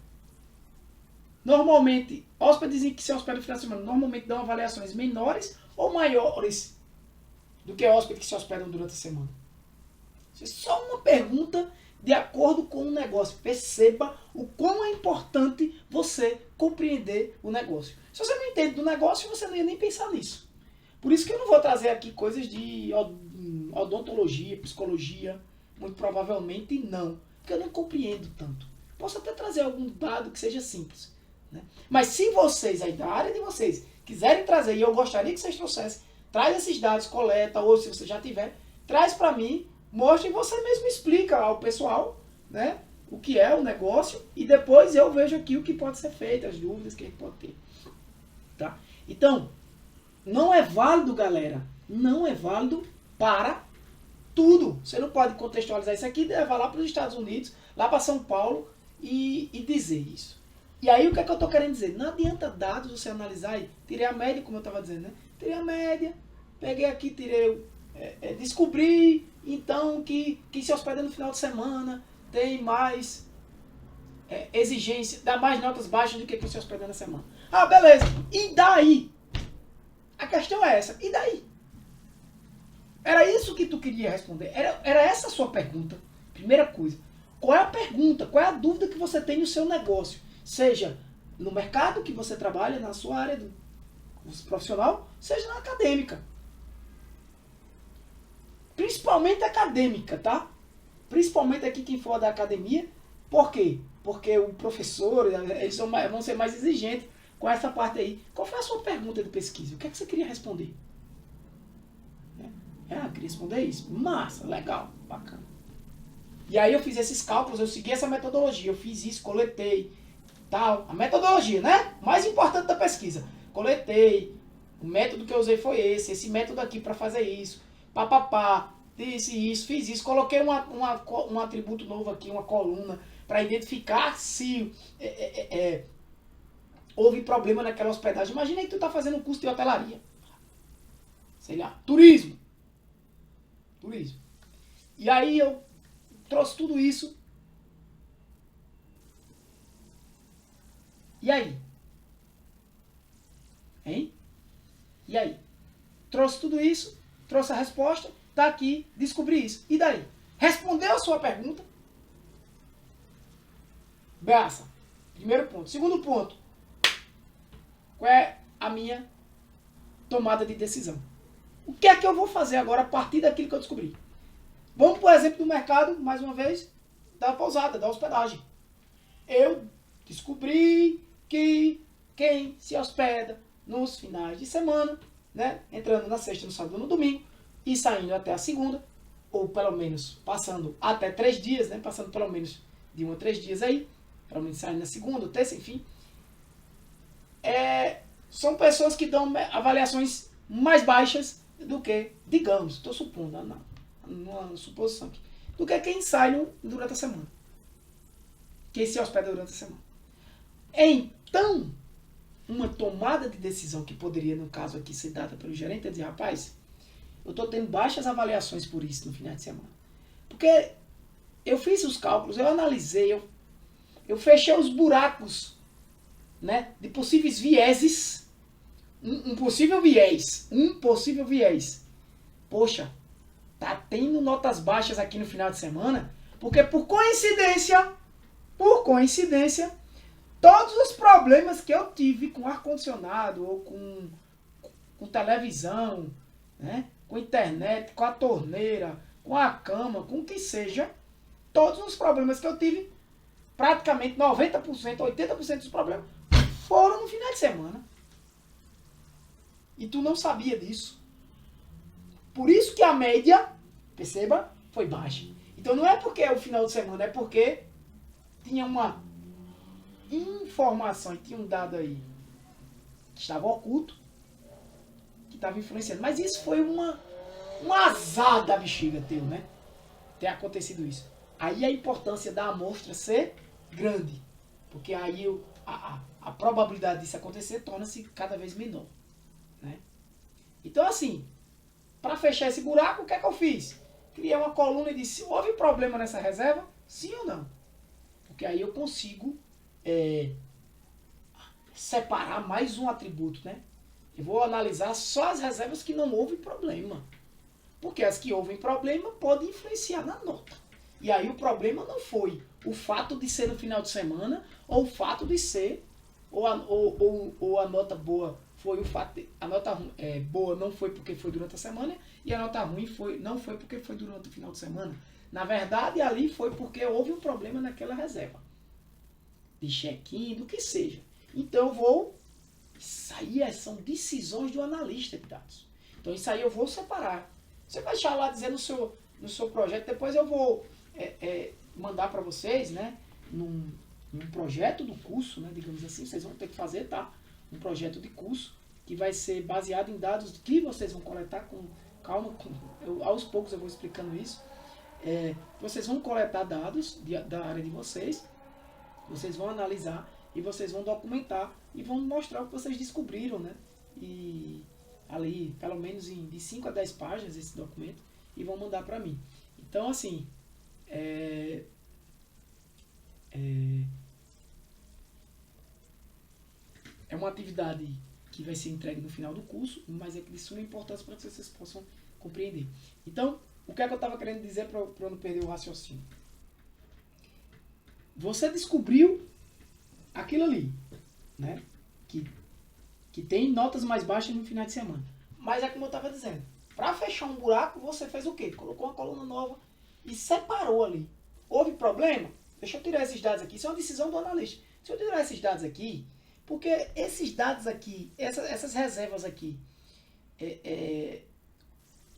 Normalmente, hóspedes que se hospedam no final de semana normalmente dão avaliações menores ou maiores do que hóspedes que se hospedam durante a semana. Isso é só uma pergunta de acordo com o negócio. Perceba o quão é importante você compreender o negócio. Se você não entende do negócio, você não ia nem pensar nisso. Por isso que eu não vou trazer aqui coisas de odontologia, psicologia. Muito provavelmente não. Porque eu não compreendo tanto. Posso até trazer algum dado que seja simples. Né? Mas se vocês, aí da área de vocês, quiserem trazer, e eu gostaria que vocês trouxessem, traz esses dados, coleta, ou se você já tiver, traz para mim, mostra e você mesmo explica ao pessoal, né, o que é o negócio, e depois eu vejo aqui o que pode ser feito, as dúvidas que a gente pode ter. Tá? Então, não é válido, galera, não é válido para tudo. Você não pode contextualizar isso aqui e levar lá para os Estados Unidos, lá para São Paulo e dizer isso. E aí o que é que eu estou querendo dizer? Não adianta dados você analisar aí. Tirei a média, como eu estava dizendo, né? Tirei a média, peguei aqui, descobri então que se hospeda no final de semana tem mais exigência, dá mais notas baixas do que quem se hospeda na semana. Beleza. E daí? A questão é essa. E daí? Era isso que tu queria responder? Era essa a sua pergunta? Primeira coisa. Qual é a pergunta? Qual é a dúvida que você tem no seu negócio? Seja no mercado que você trabalha, na sua área do profissional, seja na acadêmica. Principalmente acadêmica, tá? Principalmente aqui quem for da academia. Por quê? Porque o professor, eles vão ser mais exigentes com essa parte aí. Qual foi a sua pergunta de pesquisa? O que é que você queria responder? Queria responder isso. Massa, legal, bacana. E aí eu fiz esses cálculos, eu segui essa metodologia, eu fiz isso, coletei, tal. A metodologia, né? Mais importante da pesquisa. Coletei, o método que eu usei foi esse método aqui para fazer isso, papapá, disse isso, fiz isso, coloquei um atributo novo aqui, uma coluna, para identificar se houve problema naquela hospedagem. Imagina aí que tu tá fazendo um curso de hotelaria. Sei lá, turismo. E aí eu trouxe tudo isso. E aí? Hein? E aí? Trouxe tudo isso, trouxe a resposta, tá aqui, descobri isso. E daí? Respondeu a sua pergunta? Beaça. Primeiro ponto. Segundo ponto. Qual é a minha tomada de decisão? O que é que eu vou fazer agora a partir daquilo que eu descobri? Vamos por exemplo do mercado, mais uma vez, da pousada, da hospedagem. Eu descobri que quem se hospeda nos finais de semana, né, entrando na sexta, no sábado, no domingo, e saindo até a segunda, ou pelo menos passando até 3 dias, né, passando pelo menos de 1 a 3 dias aí, pelo menos saindo na segunda, terça, enfim, são pessoas que dão avaliações mais baixas do que, digamos, estou supondo, uma suposição aqui, do que quem sai durante a semana. Quem se hospeda durante a semana. Então, uma tomada de decisão que poderia, no caso aqui, ser dada pelo gerente é dizer, rapaz, eu estou tendo baixas avaliações por isso no final de semana. Porque eu fiz os cálculos, eu analisei, eu fechei os buracos, né, de possíveis vieses, um possível viés. Poxa, tá tendo notas baixas aqui no final de semana, porque por coincidência, todos os problemas que eu tive com ar-condicionado, ou com televisão, né, com internet, com a torneira, com a cama, com o que seja, todos os problemas que eu tive, praticamente 90%, 80% dos problemas, foram no final de semana. E tu não sabia disso. Por isso que a média, perceba, foi baixa. Então não é porque é o final de semana, é porque tinha uma informação, tinha um dado aí que estava oculto, que estava influenciando. Mas isso foi um azar da bexiga teu, né? Ter acontecido isso. Aí a importância da amostra ser grande. Porque aí a probabilidade disso acontecer torna-se cada vez menor. Né? Então assim, para fechar esse buraco, o que é que eu fiz? Criei uma coluna e disse, houve problema nessa reserva? Sim ou não? Porque aí eu consigo separar mais um atributo, né? Eu vou analisar só as reservas que não houve problema. Porque as que houve problema podem influenciar na nota. E aí o problema não foi o fato de ser no final de semana, ou o fato de ser, ou a nota boa foi o fato de, a nota boa não foi porque foi durante a semana, e a nota ruim não foi porque foi durante o final de semana. Na verdade, ali foi porque houve um problema naquela reserva. De check-in, do que seja. Então eu vou... Isso aí são decisões do analista de dados. Então isso aí eu vou separar. Você vai deixar lá dizer no seu projeto, depois eu vou mandar para vocês, né, num projeto do curso, né, digamos assim, vocês vão ter que fazer, tá? Um projeto de curso que vai ser baseado em dados que vocês vão coletar com calma, aos poucos eu vou explicando isso. Vocês vão coletar dados da área de vocês, vocês vão analisar e vocês vão documentar e vão mostrar o que vocês descobriram, né? E ali, pelo menos de 5 a 10 páginas esse documento, e vão mandar para mim. Então, assim, é uma atividade que vai ser entregue no final do curso, mas é de suma importância para que vocês possam compreender. Então, o que é que eu estava querendo dizer para eu não perder o raciocínio? Você descobriu aquilo ali, né? Que tem notas mais baixas no final de semana. Mas é como eu estava dizendo, para fechar um buraco, você fez o quê? Colocou uma coluna nova e separou ali. Houve problema? Deixa eu tirar esses dados aqui. Isso é uma decisão do analista. Se eu tirar esses dados aqui, porque esses dados aqui, essas reservas aqui,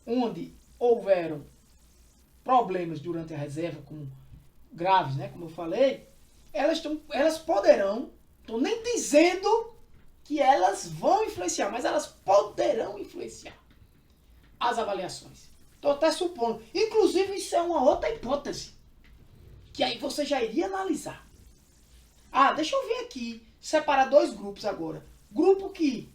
onde houveram problemas durante a reserva, como graves, né, como eu falei, elas poderão, estou nem dizendo que elas vão influenciar, mas elas poderão influenciar as avaliações. Estou até supondo. Inclusive, isso é uma outra hipótese, que aí você já iria analisar. Ah, deixa eu ver aqui, separar dois grupos agora. Grupo que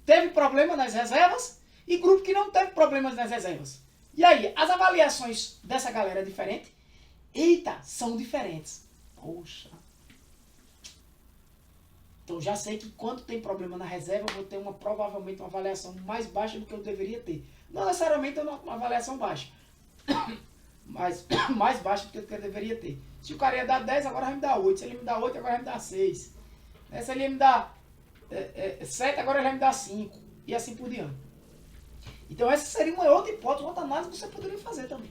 teve problema nas reservas e grupo que não teve problemas nas reservas. E aí, as avaliações dessa galera é diferente? Eita, são diferentes. Poxa. Então já sei que quando tem problema na reserva, eu vou ter provavelmente uma avaliação mais baixa do que eu deveria ter. Não necessariamente uma avaliação baixa, mas mais baixa do que eu deveria ter. Se o cara ia dar 10, agora vai me dar 8. Se ele me dá 8, agora vai me dar 6. Se ele ia me dar 7, agora ele vai me dar 5. E assim por diante. Então essa seria uma outra hipótese, uma outra análise que você poderia fazer também.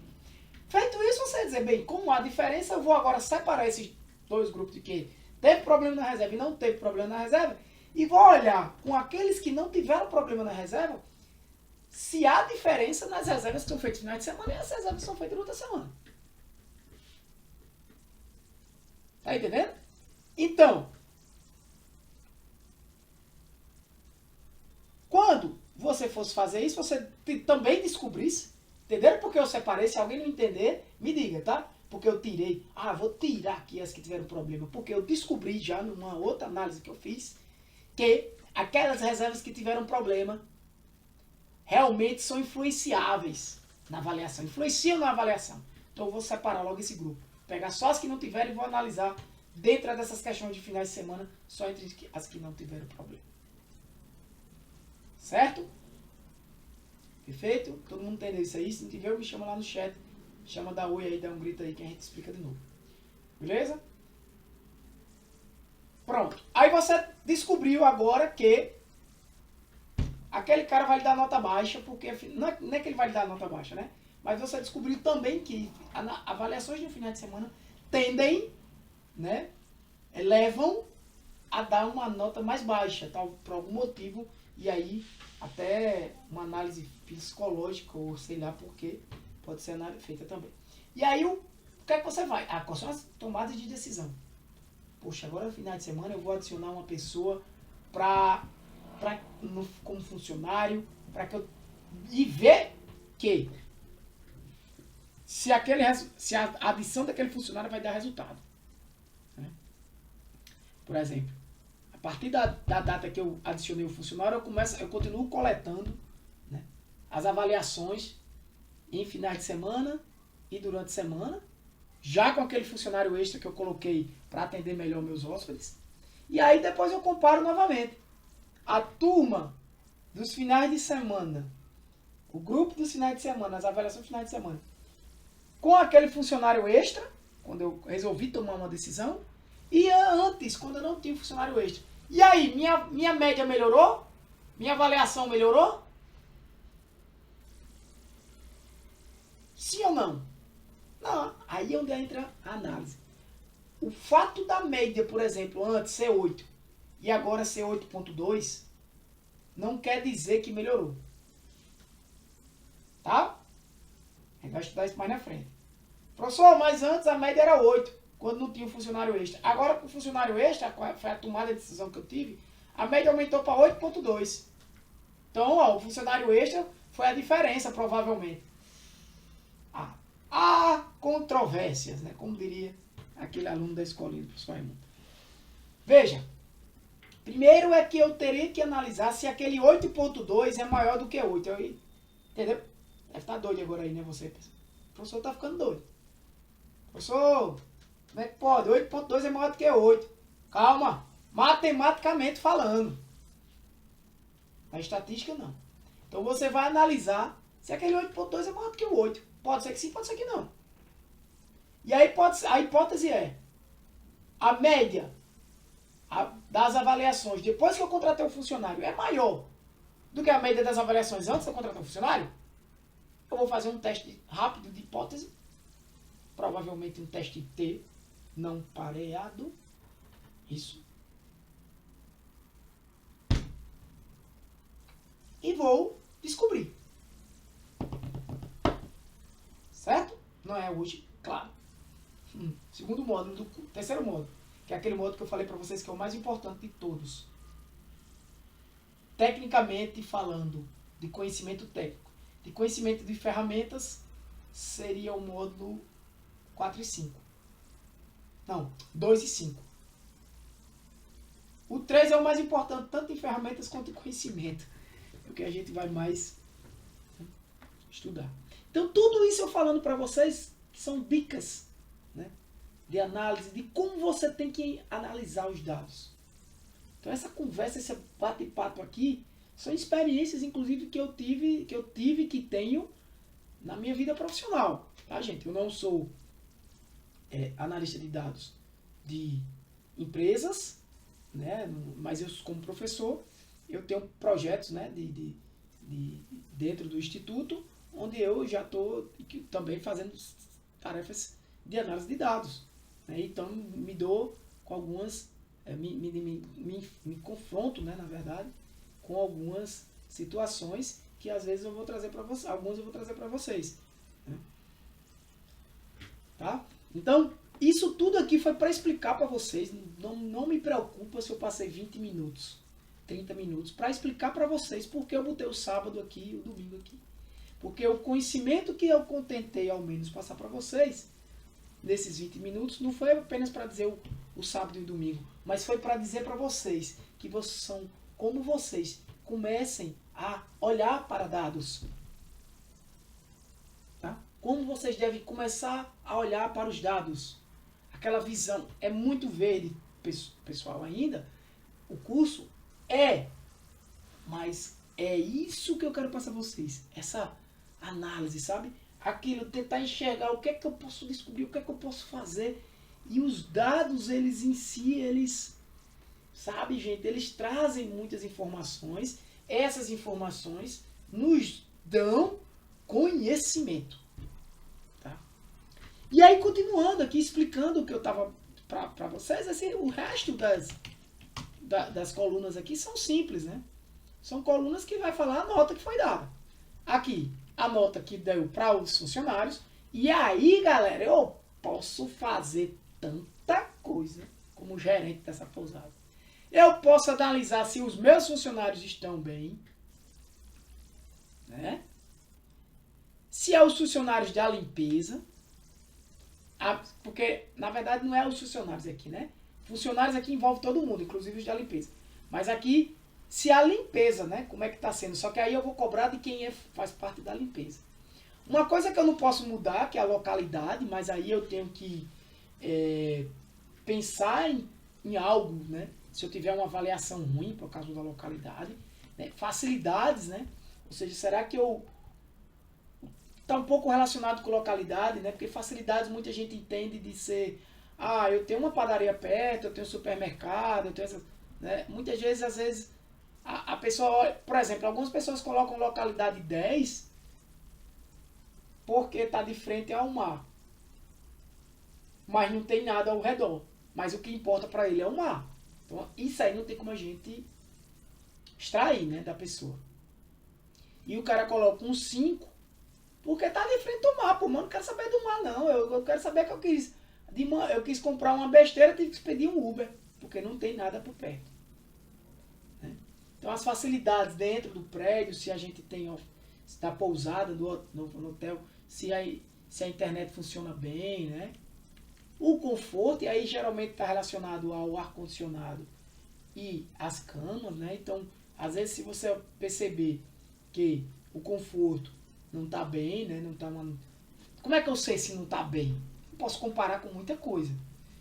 Feito isso, você dizer, bem, com a diferença, eu vou agora separar esses dois grupos de que teve problema na reserva e não teve problema na reserva, e vou olhar com aqueles que não tiveram problema na reserva, se há diferença nas reservas que são feitas no final de semana e as reservas que são feitas durante a semana. Tá entendendo? Então, quando você fosse fazer isso, você também descobrisse, entenderam? Porque eu separei, se alguém não entender, me diga, tá? Porque eu tirei, vou tirar aqui as que tiveram problema, porque eu descobri já numa outra análise que eu fiz, que aquelas reservas que tiveram problema realmente são influenciáveis na avaliação, influenciam na avaliação. Então eu vou separar logo esse grupo, pegar só as que não tiveram e vou analisar dentro dessas questões de finais de semana, só entre as que não tiveram problema. Certo? Perfeito? Todo mundo entendeu isso aí? Se não tiver, me chama lá no chat. Chama, dá oi aí, dá um grito aí que a gente explica de novo. Beleza? Pronto. Aí você descobriu agora que aquele cara vai lhe dar nota baixa, porque não é que ele vai lhe dar nota baixa, né? Mas você descobriu também que avaliações no final de semana tendem, né? Levam a dar uma nota mais baixa, tal, por algum motivo, e aí até uma análise psicológica, ou sei lá por quê, pode ser feita também. E aí, o que é que você vai? Quais são as tomadas de decisão? Poxa, agora no final de semana eu vou adicionar uma pessoa como funcionário, para que eu... E ver que se a adição daquele funcionário vai dar resultado. Né? Por exemplo, a partir da data que eu adicionei o funcionário, eu continuo coletando, né, as avaliações em finais de semana e durante a semana, já com aquele funcionário extra que eu coloquei para atender melhor meus hóspedes. E aí depois eu comparo novamente a turma dos finais de semana, o grupo dos finais de semana, as avaliações dos finais de semana, com aquele funcionário extra, quando eu resolvi tomar uma decisão, e antes, quando eu não tinha funcionário extra. E aí, minha média melhorou? Minha avaliação melhorou? Sim ou não? Não. Aí é onde entra a análise. O fato da média, por exemplo, antes ser 8 e agora ser 8.2, não quer dizer que melhorou. Tá? A gente vai estudar isso mais na frente. Professor, mas antes a média era 8, quando não tinha o funcionário extra. Agora com o funcionário extra, foi a tomada de decisão que eu tive, a média aumentou para 8.2. Então, o funcionário extra foi a diferença, provavelmente. Há controvérsias, né? Como diria aquele aluno da escolinha do professor Raimundo. Veja, primeiro é que eu teria que analisar se aquele 8.2 é maior do que 8. Entendeu? Deve estar doido agora aí, né, você? O professor está ficando doido. Professor, como é que pode? 8.2 é maior do que 8. Calma, matematicamente falando. Na estatística, não. Então você vai analisar se aquele 8.2 é maior do que o 8. Pode ser que sim, pode ser que não. E aí a hipótese é a média das avaliações depois que eu contratei um funcionário é maior do que a média das avaliações antes de eu contratar um funcionário. Eu vou fazer um teste rápido de hipótese, provavelmente um teste T não pareado. Isso. E vou descobrir. Certo? Não é hoje, claro. Segundo módulo, terceiro módulo, que é aquele módulo que eu falei para vocês que é o mais importante de todos. Tecnicamente falando, de conhecimento técnico. De conhecimento de ferramentas, seria o módulo 4 e 5. Não, 2 e 5. O 3 é o mais importante, tanto em ferramentas quanto em conhecimento. Porque a gente vai mais estudar. Então, tudo isso eu falando para vocês, que são dicas, né, de análise, de como você tem que analisar os dados. Então, essa conversa, esse bate-papo aqui, são experiências, inclusive, que eu tive, que tenho na minha vida profissional. Tá, gente? Eu não sou analista de dados de empresas, né, mas eu, como professor, eu tenho projetos, né, dentro do Instituto, onde eu já estou também fazendo tarefas de análise de dados. Né? Então, me dou com algumas, me confronto, né, na verdade, com algumas situações que às vezes eu vou trazer para vocês, algumas eu vou trazer para vocês. Né? Tá? Então, isso tudo aqui foi para explicar para vocês. Não me preocupa se eu passei 20 minutos, 30 minutos, para explicar para vocês porque eu botei o sábado aqui e o domingo aqui. Porque o conhecimento que eu contentei ao menos passar para vocês, nesses 20 minutos, não foi apenas para dizer o sábado e o domingo, mas foi para dizer para vocês que vocês são como vocês comecem a olhar para dados. Tá? Como vocês devem começar a olhar para os dados. Aquela visão é muito verde, pessoal, ainda. O curso mas é isso que eu quero passar a vocês. Essa análise, sabe? Aquilo, tentar enxergar o que é que eu posso descobrir, o que é que eu posso fazer. E os dados, eles em si, eles, sabe, gente, eles trazem muitas informações. Essas informações nos dão conhecimento. Tá? E aí, continuando aqui, explicando o que eu estava para vocês, assim, o resto das colunas aqui são simples, né? São colunas que vai falar a nota que foi dada. Aqui, a nota que deu para os funcionários. E aí, galera, eu posso fazer tanta coisa como gerente dessa pousada. Eu posso analisar se os meus funcionários estão bem, né? Se é os funcionários da limpeza, porque na verdade não é os funcionários aqui, né? Funcionários aqui envolve todo mundo, inclusive os da limpeza. Mas aqui, se a limpeza, né? Como é que está sendo? Só que aí eu vou cobrar de quem faz parte da limpeza. Uma coisa que eu não posso mudar, que é a localidade, mas aí eu tenho que pensar em algo, né? Se eu tiver uma avaliação ruim por causa da localidade, né? Facilidades, né? Ou seja, será que eu está um pouco relacionado com localidade, né? Porque facilidades muita gente entende de ser, eu tenho uma padaria perto, eu tenho um supermercado, eu tenho essa, né? Muitas vezes, às vezes, a pessoa olha, por exemplo, algumas pessoas colocam localidade 10 porque está de frente ao mar. Mas não tem nada ao redor. Mas o que importa para ele é o mar. Então, isso aí não tem como a gente extrair, né, da pessoa. E o cara coloca um 5 porque está de frente ao mar. Pô, mano, não quero saber do mar, não. Eu quero saber que eu quis comprar uma besteira, tive que pedir um Uber, porque não tem nada por perto. Né? Então, as facilidades dentro do prédio, se a gente tem da pousada, no hotel, se a internet funciona bem, né? O conforto, e aí geralmente está relacionado ao ar-condicionado e as camas, né? Então, às vezes, se você perceber que o conforto não está bem, né? Não tá Como é que eu sei se não está bem? Eu posso comparar com muita coisa.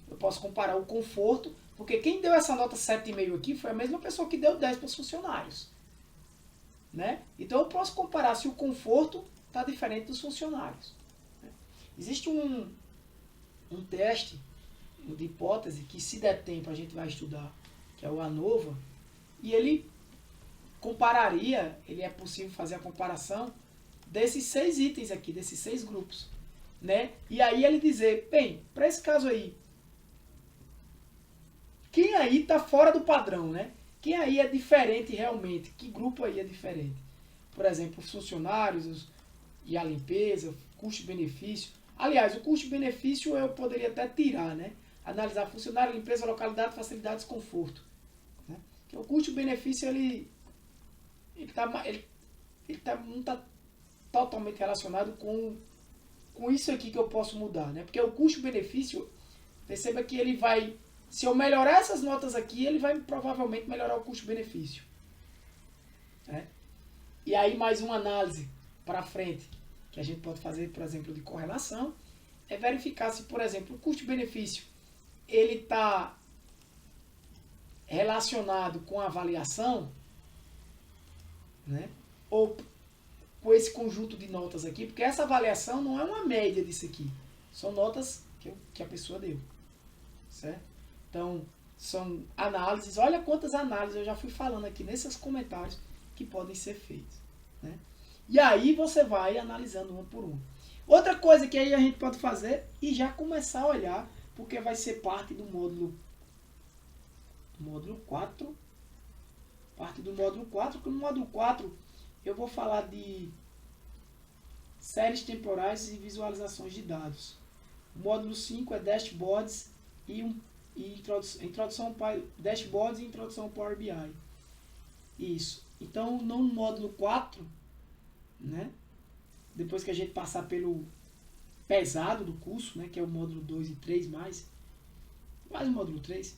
Eu posso comparar o conforto, porque quem deu essa nota 7,5 aqui foi a mesma pessoa que deu 10 para os funcionários. Né? Então eu posso comparar se o conforto está diferente dos funcionários. Né? Existe um teste de hipótese que, se der tempo, a gente vai estudar, que é o ANOVA, e ele compararia, ele é possível fazer a comparação desses 6 itens aqui, desses 6 grupos. Né? E aí ele dizer, bem, para esse caso aí, quem aí está fora do padrão, né? Quem aí é diferente realmente? Que grupo aí é diferente? Por exemplo, os funcionários e a limpeza, custo-benefício. Aliás, o custo-benefício eu poderia até tirar, né? Analisar funcionário, limpeza, localidade, facilidades, conforto. Né? Porque o custo-benefício, não está totalmente relacionado com isso aqui que eu posso mudar, né? Porque o custo-benefício, perceba que ele vai, se eu melhorar essas notas aqui, ele vai provavelmente melhorar o custo-benefício. Né? E aí mais uma análise para frente, que a gente pode fazer, por exemplo, de correlação, é verificar se, por exemplo, o custo-benefício ele está relacionado com a avaliação, né? Ou com esse conjunto de notas aqui, porque essa avaliação não é uma média disso aqui, são notas que a pessoa deu, certo? Então, são análises, olha quantas análises eu já fui falando aqui nesses comentários que podem ser feitos, né? E aí você vai analisando uma por uma. Outra coisa que aí a gente pode fazer e já começar a olhar, porque vai ser parte do módulo 4, parte do módulo 4, porque no módulo 4 eu vou falar de séries temporais e visualizações de dados. O módulo 5 é dashboards e introdução para dashboards e introdução ao Power BI. Isso. Então, no módulo 4, né, depois que a gente passar pelo pesado do curso, né, que é o módulo 2 e 3 mais o módulo 3,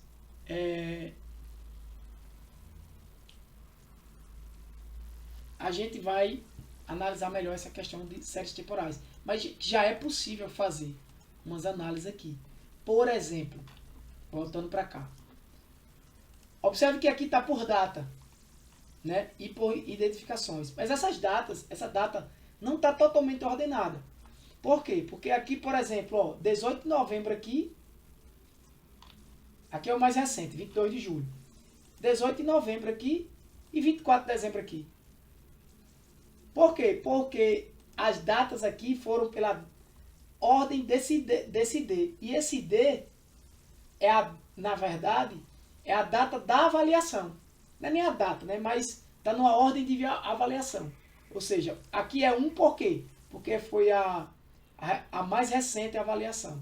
a gente vai analisar melhor essa questão de séries temporais. Mas já é possível fazer umas análises aqui. Por exemplo, voltando para cá. Observe que aqui está por data, né, e por identificações. Mas essa data não está totalmente ordenada. Por quê? Porque aqui, por exemplo, ó, 18 de novembro aqui é o mais recente, 22 de julho. 18 de novembro aqui e 24 de dezembro aqui. Por quê? Porque as datas aqui foram pela ordem desse D. E esse D na verdade, é a data da avaliação. Não é nem a data, né? Mas está numa ordem de avaliação. Ou seja, aqui é 1 por quê? Porque foi a mais recente avaliação.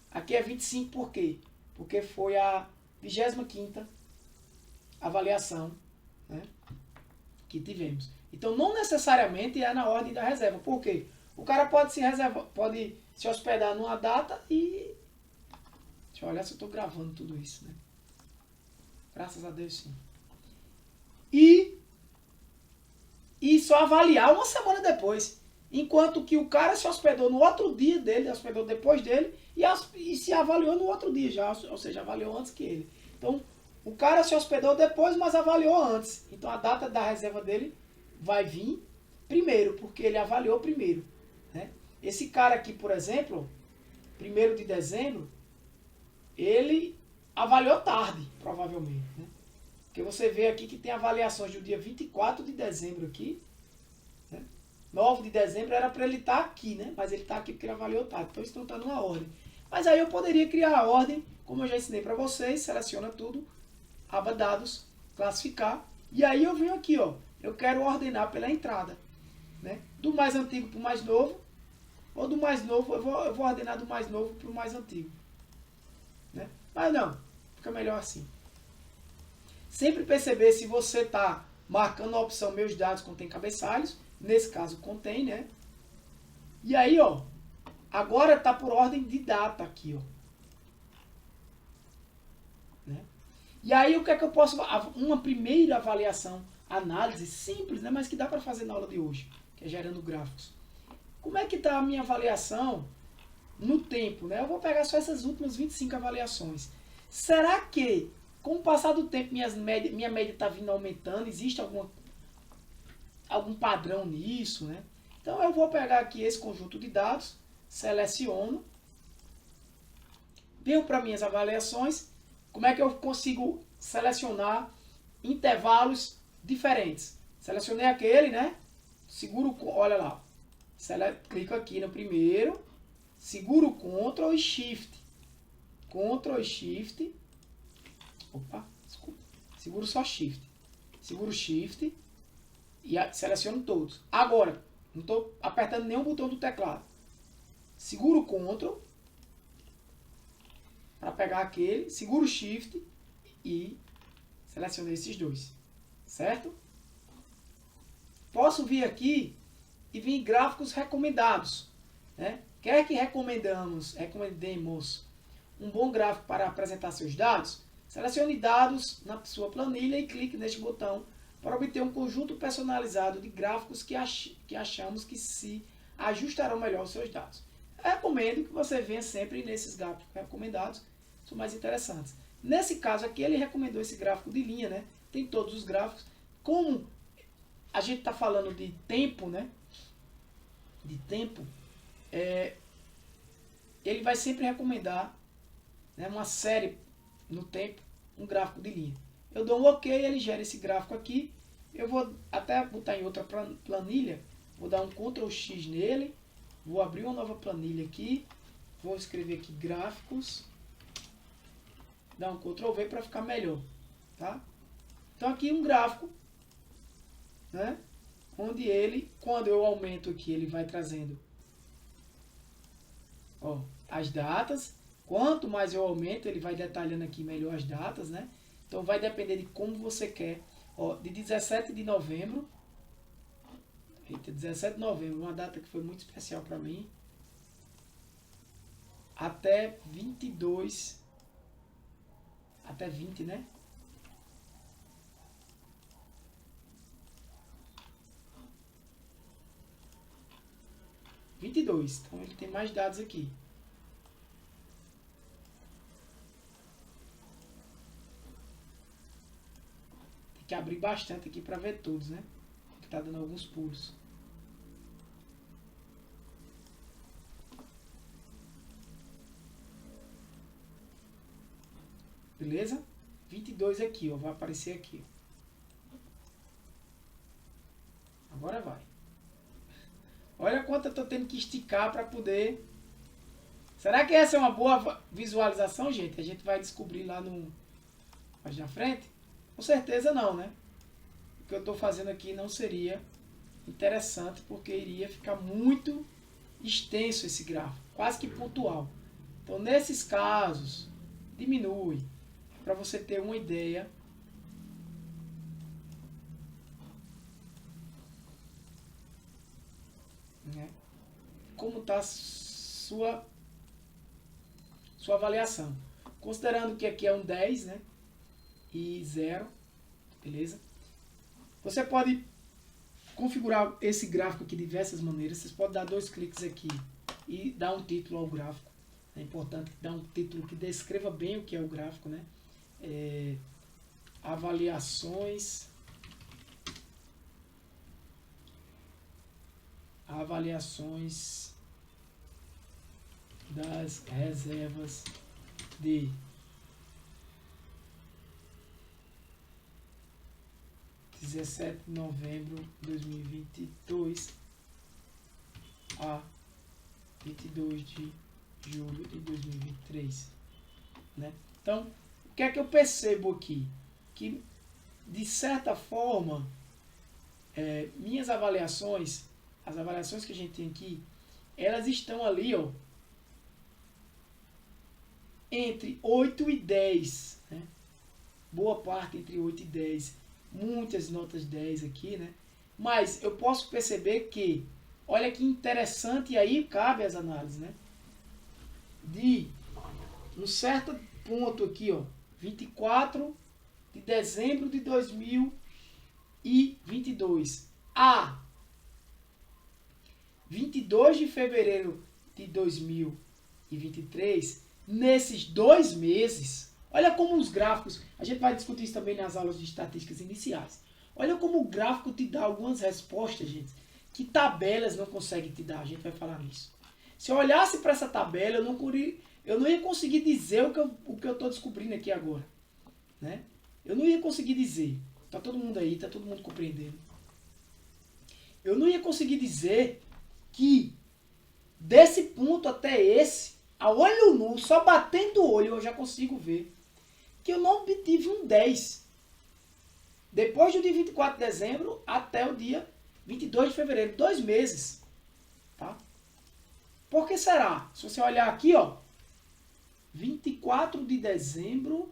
Aqui é 25 por quê? Porque foi a 25ª avaliação, né, que tivemos. Então, não necessariamente é na ordem da reserva. Por quê? O cara pode se hospedar numa data e... Deixa eu olhar se eu estou gravando tudo isso, né? Graças a Deus, sim. E só avaliar uma semana depois. Enquanto que o cara se hospedou no outro dia dele, hospedou depois dele, e se avaliou no outro dia já, ou seja, avaliou antes que ele. Então, o cara se hospedou depois, mas avaliou antes. Então, a data da reserva dele vai vir primeiro, porque ele avaliou primeiro. Né? Esse cara aqui, por exemplo, 1º de dezembro, ele avaliou tarde, provavelmente. Né? Porque você vê aqui que tem avaliações do dia 24 de dezembro aqui, 9 de dezembro era para ele estar aqui, né? Mas ele está aqui porque ele avaliou tarde. Então, isso não está numa ordem. Mas aí eu poderia criar a ordem, como eu já ensinei para vocês, seleciona tudo, aba dados, classificar. E aí eu venho aqui, ó. Eu quero ordenar pela entrada. Né? Do mais antigo para o mais novo. Ou do mais novo, eu vou ordenar do mais novo para o mais antigo. Né? Mas não, fica melhor assim. Sempre perceber se você está marcando a opção meus dados contém cabeçalhos. Nesse caso contém, né? E aí, ó, agora está por ordem de data aqui, ó. Né? E aí o que é que eu posso... Uma primeira avaliação, análise simples, né? Mas que dá para fazer na aula de hoje, que é gerando gráficos. Como é que está a minha avaliação no tempo, né? Eu vou pegar só essas últimas 25 avaliações. Será que, com o passar do tempo, minha média está vindo aumentando? Existe algum padrão nisso, né? Então eu vou pegar aqui esse conjunto de dados, seleciono, venho para minhas avaliações, como é que eu consigo selecionar intervalos diferentes? Selecionei aquele, né? Seguro, olha lá, clico aqui no primeiro, seguro Ctrl e Shift, Ctrl e Shift, opa, desculpa, seguro só Shift, seguro Shift, e seleciono todos. Agora, não estou apertando nenhum botão do teclado. seguro o Ctrl para pegar aquele, seguro o Shift e selecionei esses dois, certo? Posso vir aqui e vir em gráficos recomendados, né? Quer que recomendemos um bom gráfico para apresentar seus dados? Selecione dados na sua planilha e clique neste botão para obter um conjunto personalizado de gráficos que achamos que se ajustarão melhor aos seus dados. Eu recomendo que você venha sempre nesses gráficos recomendados, são mais interessantes. Nesse caso aqui, ele recomendou esse gráfico de linha, né? Tem todos os gráficos. Como a gente está falando de tempo, né? De tempo, ele vai sempre recomendar, né, uma série no tempo, um gráfico de linha. Eu dou um OK, ele gera esse gráfico aqui. Eu vou até botar em outra planilha, vou dar um Ctrl X nele, vou abrir uma nova planilha aqui, vou escrever aqui gráficos, dar um Ctrl V para ficar melhor, tá? Então aqui um gráfico, né, onde ele, quando eu aumento aqui, ele vai trazendo, ó, as datas. Quanto mais eu aumento, ele vai detalhando aqui melhor as datas, né? Então vai depender de como você quer. Ó, de 17 de novembro, eita, 17 de novembro, uma data que foi muito especial para mim, até 22, até 20, né? Então ele tem mais dados aqui. Tem que abrir bastante aqui para ver todos, né? Que tá dando alguns pulos. Beleza? 22 aqui, ó, vai aparecer aqui. Agora vai. Olha quanto eu estou tendo que esticar para poder... Será que essa é uma boa visualização, gente? A gente vai descobrir lá no... mais na frente? Com certeza não, né? O que eu estou fazendo aqui não seria interessante, porque iria ficar muito extenso esse gráfico, quase que pontual. Então, nesses casos, diminui, para você ter uma ideia. Né? Como está sua avaliação. Considerando que aqui é um 10, né? E 0, beleza? Você pode configurar esse gráfico aqui de diversas maneiras. Vocês podem dar 2 cliques aqui e dar um título ao gráfico. É importante dar um título que descreva bem o que é o gráfico, né? Avaliações das reservas de (17 de novembro de 2022 a 22 de julho de 2023, né? Então, o que é que eu percebo aqui? Que, de certa forma, minhas avaliações, as avaliações que a gente tem aqui, elas estão ali, ó, entre 8 e 10, né? Boa parte entre 8 e 10, muitas notas 10 aqui, né? Mas eu posso perceber que, olha que interessante, e aí cabe as análises, né? De um certo ponto aqui, ó, 24 de dezembro de 2022 a 22 de fevereiro de 2023, nesses 2 meses, olha como os gráficos, a gente vai discutir isso também nas aulas de estatísticas iniciais, olha como o gráfico te dá algumas respostas, gente, que tabelas não conseguem te dar, a gente vai falar nisso. Se eu olhasse para essa tabela, eu não ia conseguir dizer o que eu estou descobrindo aqui agora, né? Eu não ia conseguir dizer, tá todo mundo aí, tá todo mundo compreendendo. Eu não ia conseguir dizer que desse ponto até esse, a olho nu, só batendo o olho, eu já consigo ver que eu não obtive um 10. Depois do dia 24 de dezembro até o dia 22 de fevereiro, 2 meses. Tá? Por que será? Se você olhar aqui, ó, 24 de dezembro,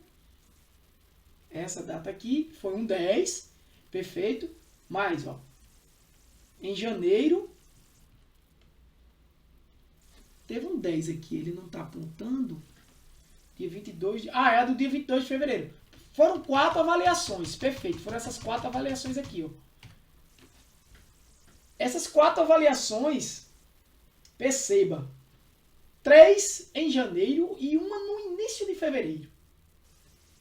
essa data aqui foi um 10, perfeito, mas, ó, em janeiro, teve um 10 aqui, ele não está apontando, dia 22, é do dia 22 de fevereiro. Foram 4 avaliações, perfeito, foram essas 4 avaliações aqui, ó. Essas 4 avaliações, perceba, 3 em janeiro e uma no início de fevereiro.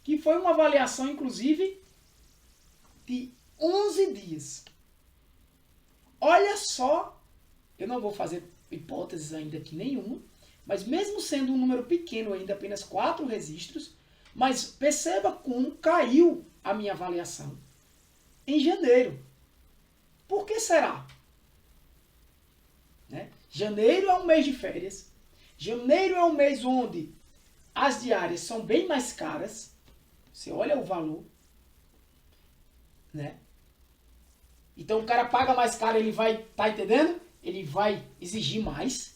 Que foi uma avaliação, inclusive, de 11 dias. Olha só, eu não vou fazer hipóteses ainda aqui nenhuma, mas mesmo sendo um número pequeno ainda, apenas 4 registros, mas perceba como caiu a minha avaliação em janeiro. Por que será? Né? Janeiro é um mês de férias. Janeiro é um mês onde as diárias são bem mais caras. Você olha o valor. Né? Então o cara paga mais caro, ele vai, tá entendendo? Ele vai exigir mais.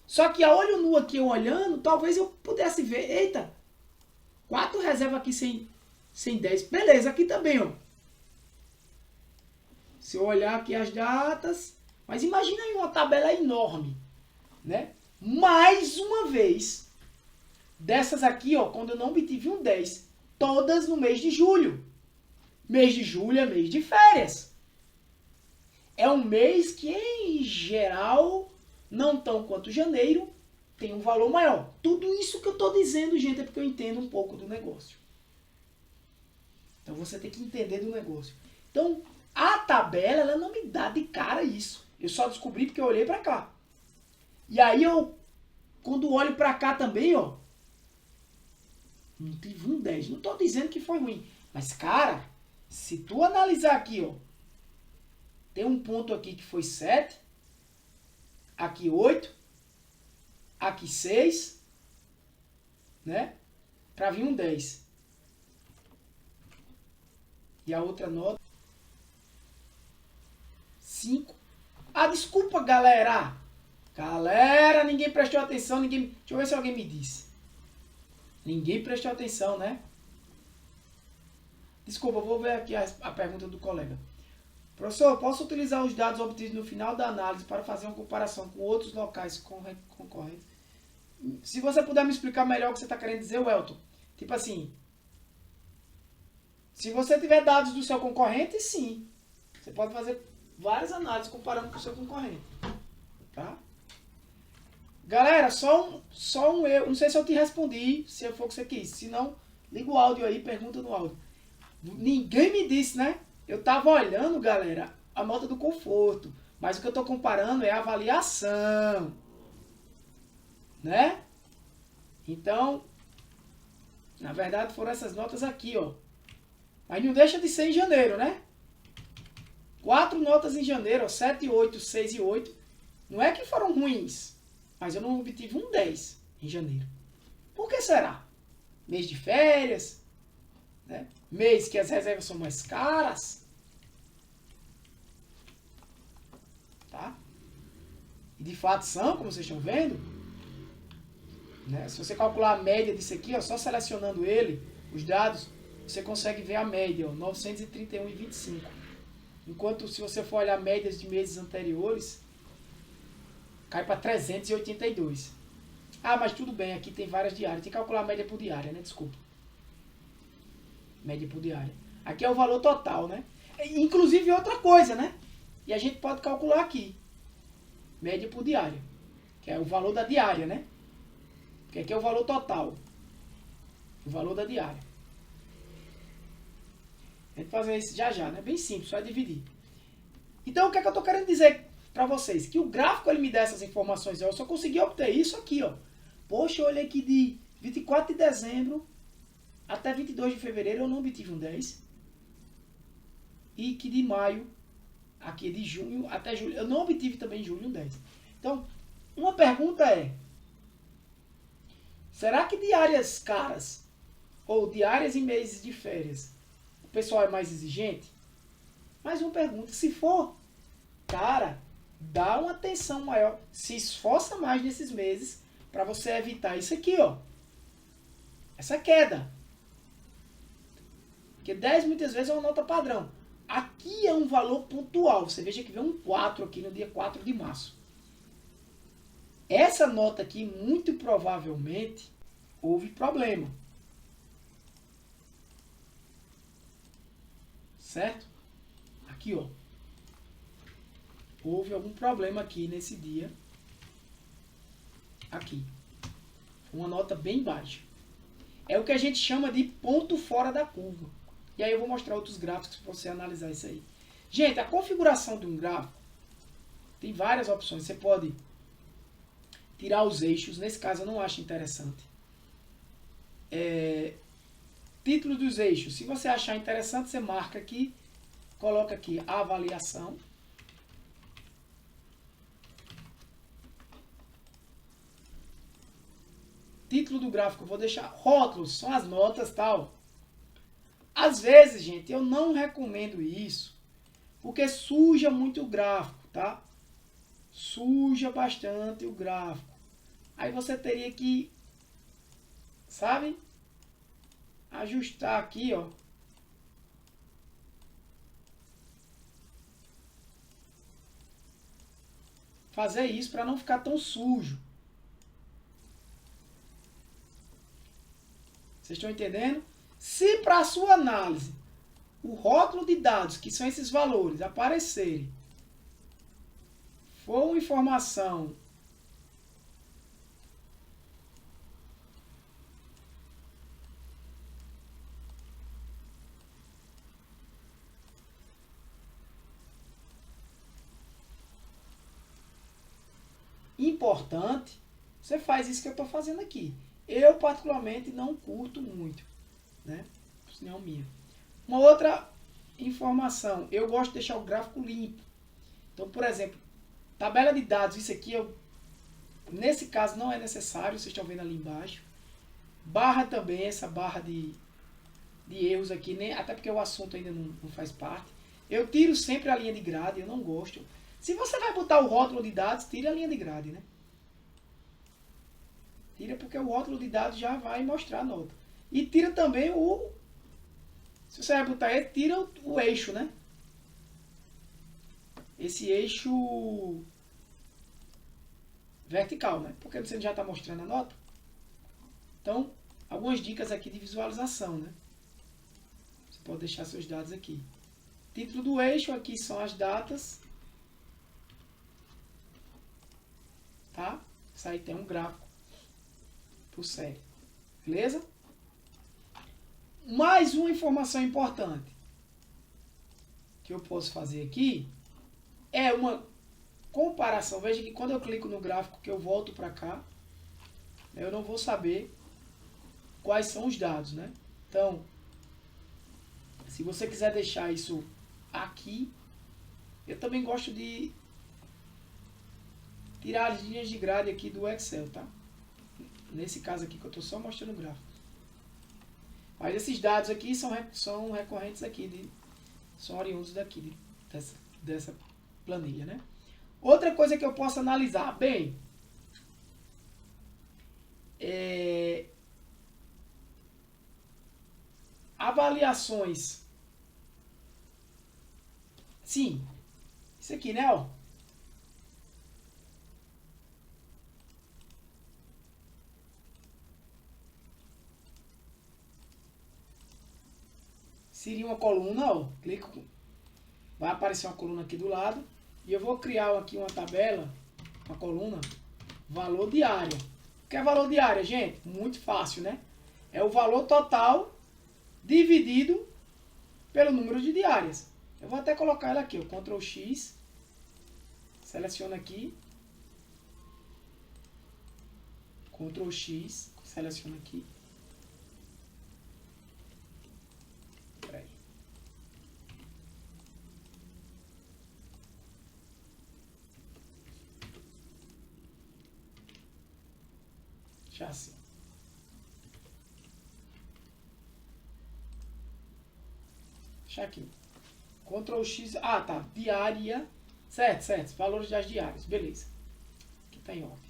Só que a olho nu aqui, eu olhando, talvez eu pudesse ver, eita, 4 reservas aqui sem 10. Beleza, aqui também, ó. Se eu olhar aqui as datas, mas imagina aí uma tabela enorme, né? Mais uma vez, dessas aqui, ó, quando eu não obtive um 10, todas no mês de julho. Mês de julho é mês de férias. É um mês que, em geral, não tão quanto janeiro, tem um valor maior. Tudo isso que eu estou dizendo, gente, é porque eu entendo um pouco do negócio. Então, você tem que entender do negócio. Então, a tabela, ela não me dá de cara isso. Eu só descobri porque eu olhei para cá. E aí, quando olho para cá também, ó, não tive um 10. Não estou dizendo que foi ruim. Mas, cara, se tu analisar aqui, ó, tem um ponto aqui que foi 7, aqui 8, aqui 6, né? Para vir um 10. E a outra nota, 5. Ah, desculpa, galera. Galera, ninguém prestou atenção, Deixa eu ver se alguém me disse. Ninguém prestou atenção, né? Desculpa, vou ver aqui a pergunta do colega. Professor, posso utilizar os dados obtidos no final da análise para fazer uma comparação com outros locais concorrentes? Se você puder me explicar melhor o que você está querendo dizer, Welton. Tipo assim, se você tiver dados do seu concorrente, sim. Você pode fazer várias análises comparando com o seu concorrente. Tá? Galera, só um erro. Não sei se eu te respondi, se for o que você quis. Se não, liga o áudio aí, pergunta no áudio. Ninguém me disse, né? Eu tava olhando, galera, a nota do conforto. Mas o que eu tô comparando é a avaliação. Né? Então, na verdade foram essas notas aqui, ó. Mas não deixa de ser em janeiro, né? 4 notas em janeiro, ó, 7, 8, 6 e 8. Não é que foram ruins, mas eu não obtive um 10 em janeiro. Por que será? Mês de férias, né? Mês que as reservas são mais caras. Tá? E de fato são, como vocês estão vendo. Né? Se você calcular a média disso aqui, ó, só selecionando ele, os dados, você consegue ver a média, ó, 931,25. Enquanto se você for olhar médias de meses anteriores, cai para 382. Ah, mas tudo bem, aqui tem várias diárias. Tem que calcular a média por diária, né? Desculpa. Média por diária. Aqui é o valor total, né? Inclusive outra coisa, né? E a gente pode calcular aqui. Média por diária. Que é o valor da diária, né? Porque aqui é o valor total. O valor da diária. A gente vai fazer isso já, né? Bem simples, só é dividir. Então, o que é que eu estou querendo dizer para vocês? Que o gráfico ele me dá essas informações. Eu só consegui obter isso aqui, ó. Poxa, eu olhei aqui de 24 de dezembro até 22 de fevereiro eu não obtive um 10. E que de maio, aqui de junho até julho, eu não obtive também em julho um 10. Então, uma pergunta é: será que diárias caras ou diárias em meses de férias, o pessoal é mais exigente? Mais uma pergunta. Se for, cara, dá uma atenção maior, se esforça mais nesses meses para você evitar isso aqui, ó. Essa queda. Porque 10 muitas vezes é uma nota padrão. Aqui é um valor pontual. Você veja que vem um 4 aqui no dia 4 de março. Essa nota aqui, muito provavelmente, houve problema. Certo? Aqui, ó. Houve algum problema aqui nesse dia. Aqui. Uma nota bem baixa. É o que a gente chama de ponto fora da curva. E aí eu vou mostrar outros gráficos para você analisar isso aí. Gente, a configuração de um gráfico tem várias opções. Você pode tirar os eixos. Nesse caso eu não acho interessante. Título dos eixos. Se você achar interessante, você marca aqui. Coloca aqui a avaliação. Título do gráfico, eu vou deixar rótulos, são as notas tal. Às vezes, gente, eu não recomendo isso, porque suja muito o gráfico, tá? Suja bastante o gráfico. Aí você teria que, sabe? Ajustar aqui, ó. Fazer isso para não ficar tão sujo. Vocês estão entendendo? Se para a sua análise o rótulo de dados, que são esses valores, aparecerem, for uma informação importante, você faz isso que eu estou fazendo aqui. Eu, particularmente, não curto muito, né? Opinião minha. Uma outra informação, eu gosto de deixar o gráfico limpo. Então, por exemplo, tabela de dados, isso aqui, nesse caso não é necessário, vocês estão vendo ali embaixo. Barra também, essa barra de erros aqui, né? Até porque o assunto ainda não faz parte. Eu tiro sempre a linha de grade, eu não gosto. Se você vai botar o rótulo de dados, tire a linha de grade, né? Tira porque o rótulo de dados já vai mostrar a nota. E tira também se você vai botar ele, tira o eixo, né? Esse eixo vertical, né? Porque você já está mostrando a nota. Então, algumas dicas aqui de visualização, né? Você pode deixar seus dados aqui. Título do eixo, aqui são as datas. Tá? Isso aí tem um gráfico por série. Beleza? Mais uma informação importante que eu posso fazer aqui é uma comparação. Veja que quando eu clico no gráfico que eu volto para cá, eu não vou saber quais são os dados, né? Então, se você quiser deixar isso aqui, eu também gosto de tirar as linhas de grade aqui do Excel, tá? Nesse caso aqui que eu estou só mostrando o gráfico. Mas esses dados aqui são recorrentes aqui, são oriundos daqui, dessa planilha, né? Outra coisa que eu posso analisar, bem, avaliações. Sim, isso aqui, né, ó. Seria uma coluna, ó, clico, vai aparecer uma coluna aqui do lado, e eu vou criar aqui uma tabela, uma coluna, valor diária. O que é valor diária, gente? Muito fácil, né? É o valor total dividido pelo número de diárias. Eu vou até colocar ela aqui, ó, Ctrl X, seleciono aqui, Ctrl X, seleciono aqui. Assim. Deixa aqui. Ctrl X. Ah, tá. Diária. Certo. Valores das diárias. Beleza. Aqui está em off.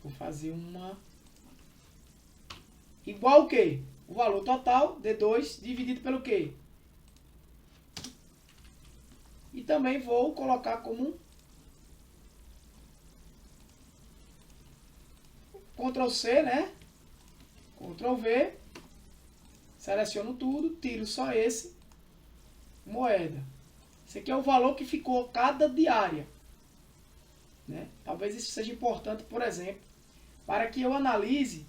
Vou fazer uma... Igual o quê? O valor total, D2, dividido pelo quê? E também vou colocar como Ctrl C, né? Ctrl V. Seleciono tudo, tiro só esse. Moeda. Esse aqui é o valor que ficou cada diária. Né? Talvez isso seja importante, por exemplo, para que eu analise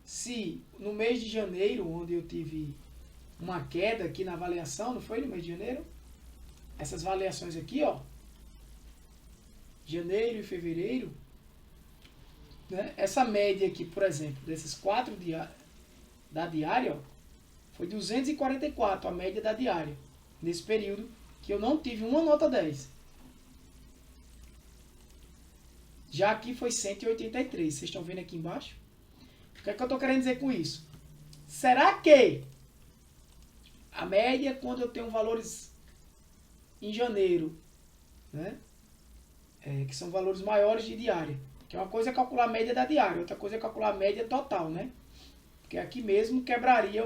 se no mês de janeiro, onde eu tive uma queda aqui na avaliação, não foi no mês de janeiro? Essas avaliações aqui, ó, janeiro e fevereiro, né? Essa média aqui, por exemplo, desses 4 da diária, ó, foi 244 a média da diária, nesse período que eu não tive uma nota 10. Já aqui foi 183, vocês estão vendo aqui embaixo? O que é que eu estou querendo dizer com isso? Será que a média, quando eu tenho valores em janeiro, né, que são valores maiores de diária, que uma coisa é calcular a média da diária, outra coisa é calcular a média total, né? Porque aqui mesmo quebraria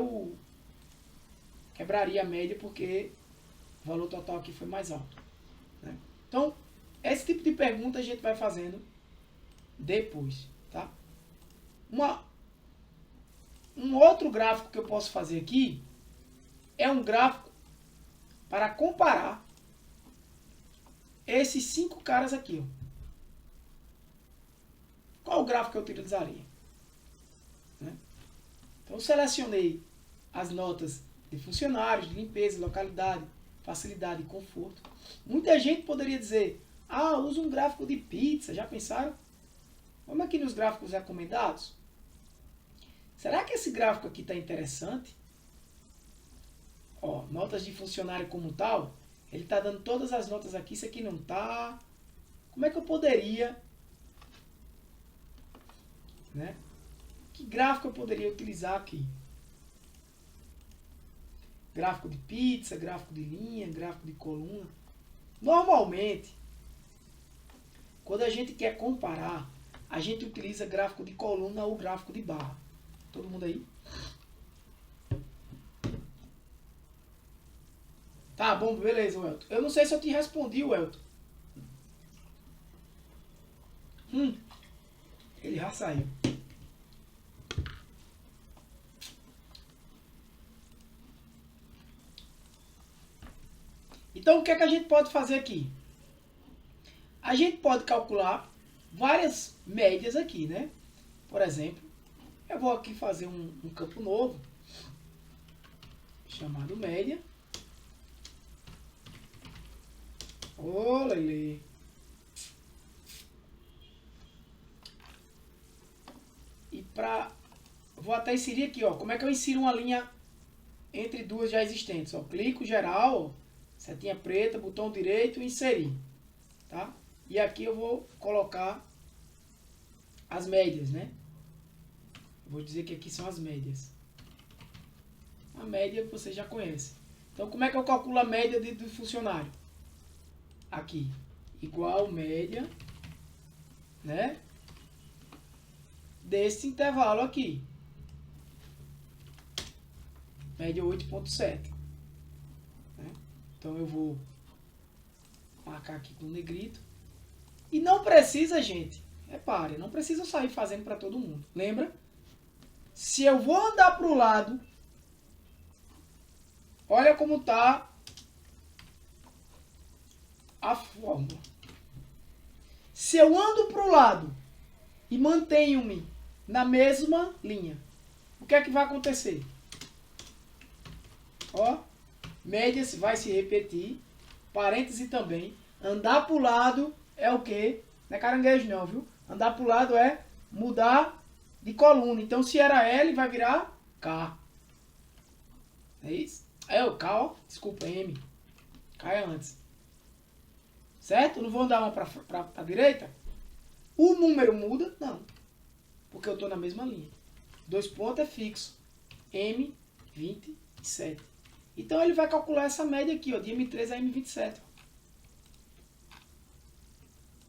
a média, porque o valor total aqui foi mais alto, né? Então, esse tipo de pergunta a gente vai fazendo depois, tá? Um outro gráfico que eu posso fazer aqui é um gráfico para comparar esses 5 caras aqui, ó. Qual o gráfico que eu utilizaria? Né? Então, eu selecionei as notas de funcionários, de limpeza, localidade, facilidade e conforto. Muita gente poderia dizer, usa um gráfico de pizza, já pensaram? Vamos aqui nos gráficos recomendados. Será que esse gráfico aqui está interessante? Ó, notas de funcionário como tal, ele está dando todas as notas aqui, isso aqui não está. Como é que eu poderia, né? Que gráfico eu poderia utilizar aqui? Gráfico de pizza, gráfico de linha, gráfico de coluna. Normalmente, quando a gente quer comparar, a gente utiliza gráfico de coluna ou gráfico de barra. Todo mundo aí? Tá bom, beleza, Welton. Eu não sei se eu te respondi, Welton. Ele já saiu. Então, o que é que a gente pode fazer aqui? A gente pode calcular várias médias aqui, né? Por exemplo, eu vou aqui fazer um campo novo, chamado média. Ô, Lele. E vou até inserir aqui, ó. Como é que eu insiro uma linha entre duas já existentes? Ó, clico geral, ó, setinha preta, botão direito, inserir. Tá? E aqui eu vou colocar as médias, né? Vou dizer que aqui são as médias. A média você já conhece. Então, como é que eu calculo a média do funcionário? Aqui, igual média, né? Desse intervalo aqui. Média 8,7. Né? Então, eu vou marcar aqui com negrito. E não precisa, gente, repare, não precisa sair fazendo para todo mundo. Lembra? Se eu vou andar para o lado, olha como está a fórmula. Se eu ando para o lado e mantenho-me na mesma linha, o que é que vai acontecer? Ó, média vai se repetir, parêntese também. Andar para o lado é o quê? Não é caranguejo não, viu? Andar para o lado é mudar de coluna. Então, se era L, vai virar K. É isso? É o K, ó. Desculpa, M. K é antes. Certo? Não vou andar uma para a direita? O número muda? Não. Porque eu estou na mesma linha. 2 pontos é fixo. M, 27. Então ele vai calcular essa média aqui, ó, de M3 a M27.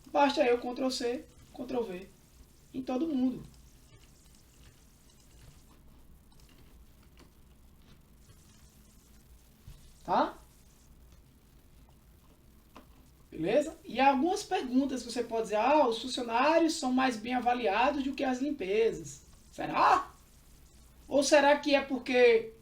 Basta eu Ctrl C, Ctrl V em todo mundo. Tá? Beleza? E há algumas perguntas que você pode dizer, os funcionários são mais bem avaliados do que as limpezas. Será? Ou será que é porque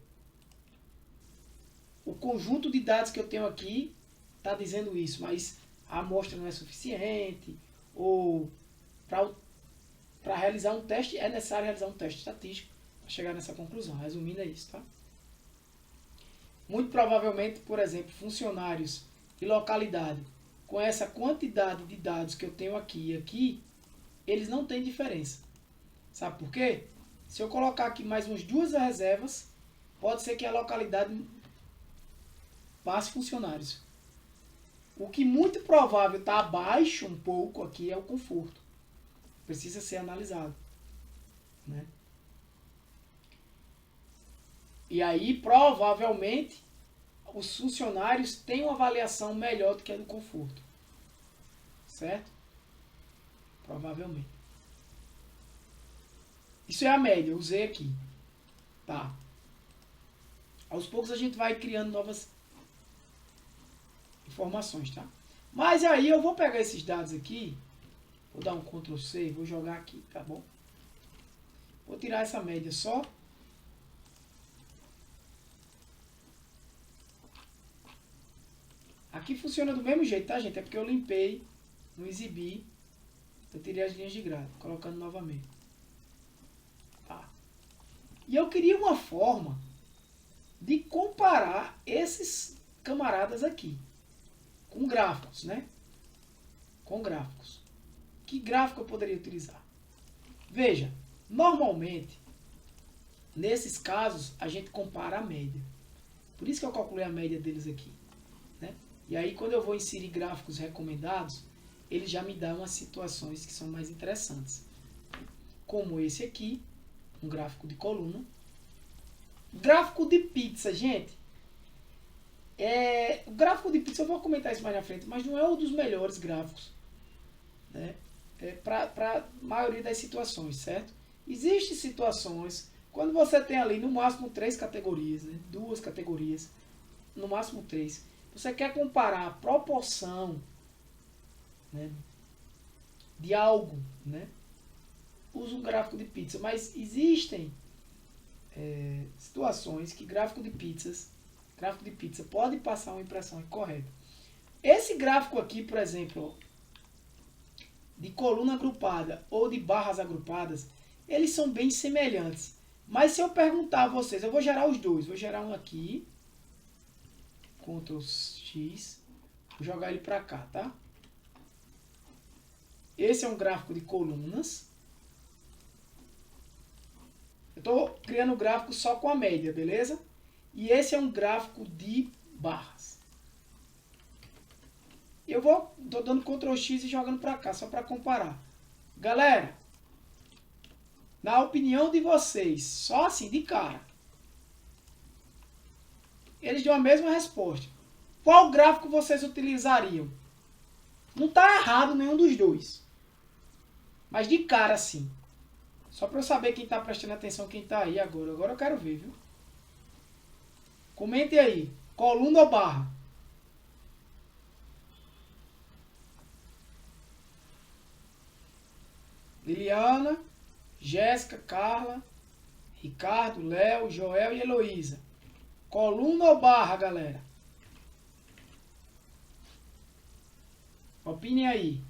o conjunto de dados que eu tenho aqui está dizendo isso, mas a amostra não é suficiente, ou para realizar um teste é necessário realizar um teste estatístico para chegar nessa conclusão. Resumindo, é isso, tá? Muito provavelmente, por exemplo, funcionários de localidade com essa quantidade de dados que eu tenho aqui e aqui, eles não têm diferença. Sabe por quê? Se eu colocar aqui mais umas 2 reservas, pode ser que a localidade passe funcionários. O que muito provável está abaixo um pouco aqui é o conforto. Precisa ser analisado. Né? E aí, provavelmente, os funcionários têm uma avaliação melhor do que a do conforto. Certo? Provavelmente. Isso é a média, eu usei aqui. Tá. Aos poucos a gente vai criando novas informações, tá? Mas aí eu vou pegar esses dados aqui, vou dar um Ctrl C e vou jogar aqui, tá bom? Vou tirar essa média só. Aqui funciona do mesmo jeito, tá, gente? É porque eu limpei, não exibi, eu tirei as linhas de grade, colocando novamente. Tá. E eu queria uma forma de comparar esses camaradas aqui com gráficos, né? Com gráficos. Que gráfico eu poderia utilizar? Veja, normalmente, nesses casos, a gente compara a média. Por isso que eu calculei a média deles aqui. Né? E aí, quando eu vou inserir gráficos recomendados, ele já me dá umas situações que são mais interessantes. Como esse aqui, um gráfico de coluna. Gráfico de pizza, gente. O gráfico de pizza, eu vou comentar isso mais na frente, mas não é um dos melhores gráficos, né? Para a maioria das situações, certo? Existem situações, quando você tem ali no máximo 3 categorias, né? 2 categorias, no máximo 3. Você quer comparar a proporção, né, de algo, né? Usa um gráfico de pizza, mas existem situações que gráfico de pizza pode passar uma impressão correta. Esse gráfico aqui, por exemplo, de coluna agrupada ou de barras agrupadas, eles são bem semelhantes. Mas se eu perguntar a vocês, eu vou gerar os dois. Vou gerar um aqui, Ctrl X, vou jogar ele para cá, tá? Esse é um gráfico de colunas. Eu estou criando o gráfico só com a média, beleza? E esse é um gráfico de barras. Eu estou dando Ctrl X e jogando para cá, só para comparar. Galera, na opinião de vocês, só assim, de cara, eles dão a mesma resposta. Qual gráfico vocês utilizariam? Não está errado nenhum dos dois. Mas de cara, assim. Só para eu saber quem está prestando atenção, quem está aí agora. Agora eu quero ver, viu? Comente aí. Coluna ou barra? Liliana, Jéssica, Carla, Ricardo, Léo, Joel e Heloísa. Coluna ou barra, galera? Opine aí.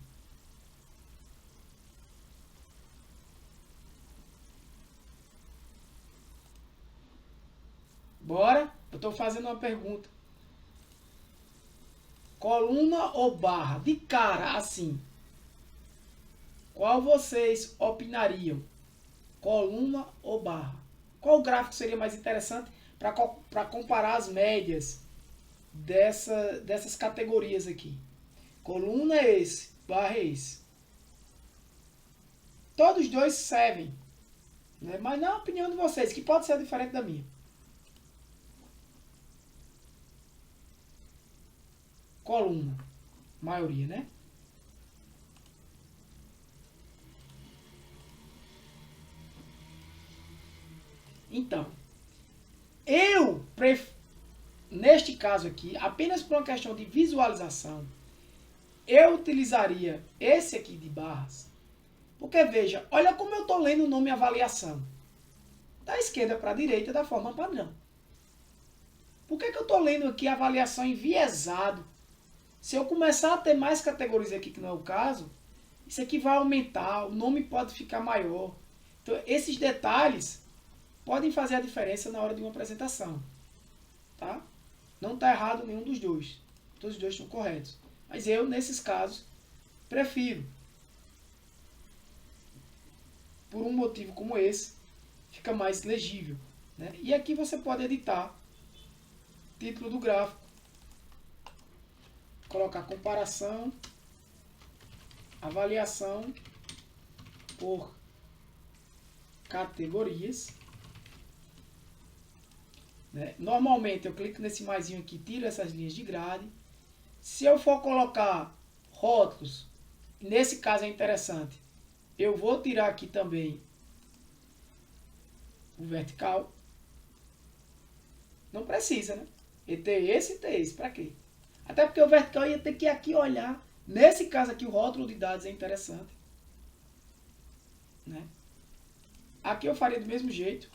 Bora? Eu estou fazendo uma pergunta. Coluna ou barra? De cara, assim. Qual vocês opinariam? Coluna ou barra? Qual gráfico seria mais interessante para comparar as médias dessas categorias aqui? Coluna é esse, barra é esse. Todos dois servem. Né? Mas na opinião de vocês, que pode ser diferente da minha. coluna. Maioria, né? Então, neste caso aqui, apenas por uma questão de visualização, eu utilizaria esse aqui de barras. Porque veja, olha como eu estou lendo o nome avaliação. Da esquerda para a direita da forma padrão. Por que eu estou lendo aqui avaliação enviesado? Se eu começar a ter mais categorias aqui, que não é o caso, isso aqui vai aumentar, o nome pode ficar maior. Então, esses detalhes podem fazer a diferença na hora de uma apresentação. Tá? Não está errado nenhum dos dois. Todos os dois estão corretos. Mas eu, nesses casos, prefiro. Por um motivo como esse, fica mais legível. Né? E aqui você pode editar título do gráfico, colocar comparação, avaliação por categorias. Né? Normalmente eu clico nesse maisinho aqui, tiro essas linhas de grade. Se eu for colocar rótulos, nesse caso é interessante, eu vou tirar aqui também o vertical. Não precisa, né? E ter esse e ter esse. Para quê? Até porque o vertical ia ter que aqui olhar. Nesse caso aqui, o rótulo de dados é interessante. Né? Aqui eu faria do mesmo jeito.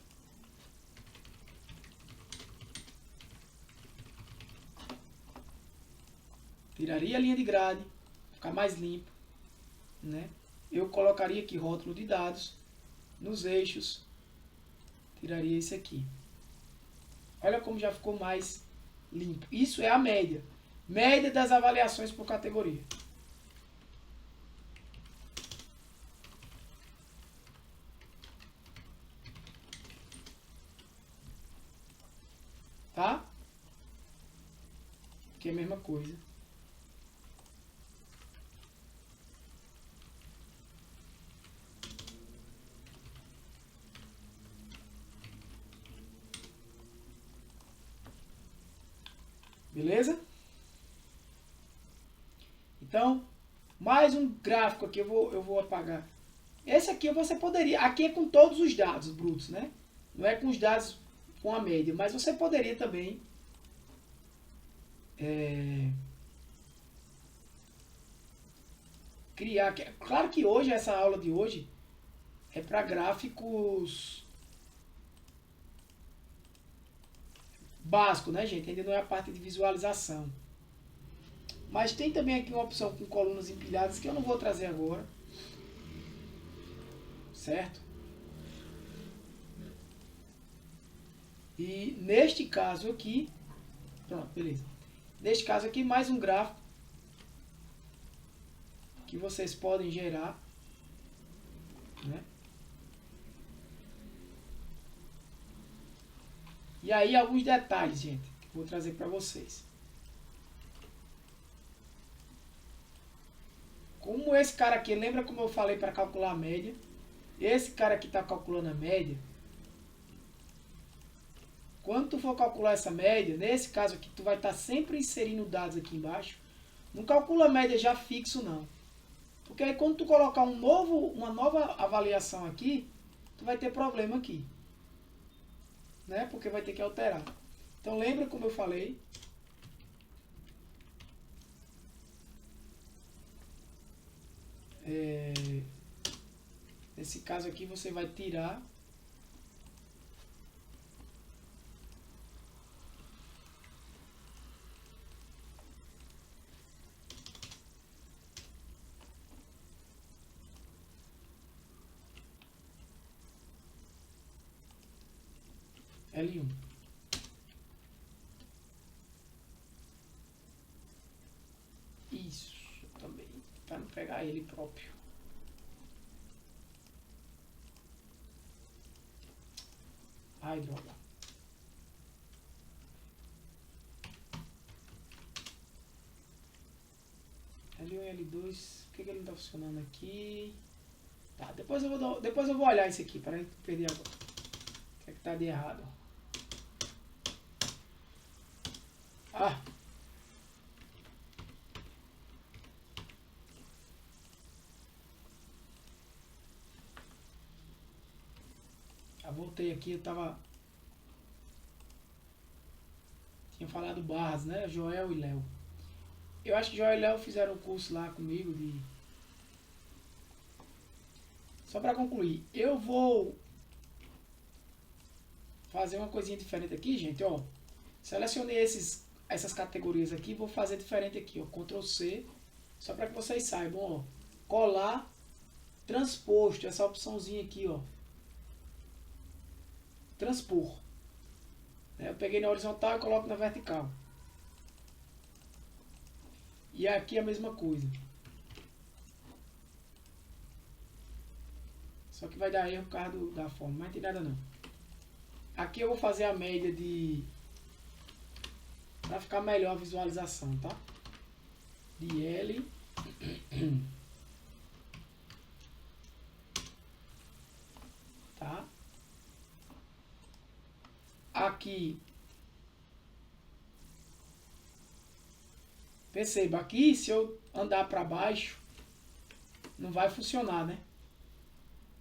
Tiraria a linha de grade. Ficar mais limpo. Né? Eu colocaria aqui rótulo de dados. Nos eixos. Tiraria esse aqui. Olha como já ficou mais limpo. Isso é a média. Média das avaliações por categoria. Tá? Que é a mesma coisa. Beleza? Então, mais um gráfico aqui eu vou apagar. Esse aqui você poderia... Aqui é com todos os dados brutos, né? Não é com os dados com a média. Mas você poderia também... criar... Claro que hoje, essa aula de hoje, é para gráficos... básico, né, gente? Ainda não é a parte de visualização. Mas tem também aqui uma opção com colunas empilhadas que eu não vou trazer agora. Certo? E neste caso aqui... Pronto, beleza. Neste caso aqui, mais um gráfico que vocês podem gerar. Né? E aí alguns detalhes, gente, que eu vou trazer para vocês. Como esse cara aqui, lembra como eu falei para calcular a média? Esse cara aqui está calculando a média. Quando tu for calcular essa média, nesse caso aqui, tu vai estar sempre inserindo dados aqui embaixo. Não calcula a média já fixo, não. Porque aí quando tu colocar uma nova avaliação aqui, tu vai ter problema aqui. Né? Porque vai ter que alterar. Então lembra como eu falei. Nesse caso aqui você vai tirar L1. Isso também, para não pegar ele próprio. Ai, droga. L1 e L2, por que ele não está funcionando aqui? Tá, depois eu vou olhar isso aqui para não perder agora. O que é que tá de errado? Ah! voltei aqui, tinha falado barras, né? Joel e Léo. Eu acho que Joel e Léo fizeram um curso lá comigo de... Só para concluir, eu vou fazer uma coisinha diferente aqui, gente, ó. Selecionei essas categorias aqui, vou fazer diferente aqui, ó. Ctrl C, só para que vocês saibam, ó. Colar, transposto, essa opçãozinha aqui, ó. Transpor. Eu peguei na horizontal e coloco na vertical. E aqui a mesma coisa. Só que vai dar erro por causa da forma, mas não tem nada não. Aqui eu vou fazer a média de... para ficar melhor a visualização, tá? De L. Tá? Aqui. Perceba, aqui se eu andar para baixo, não vai funcionar, né?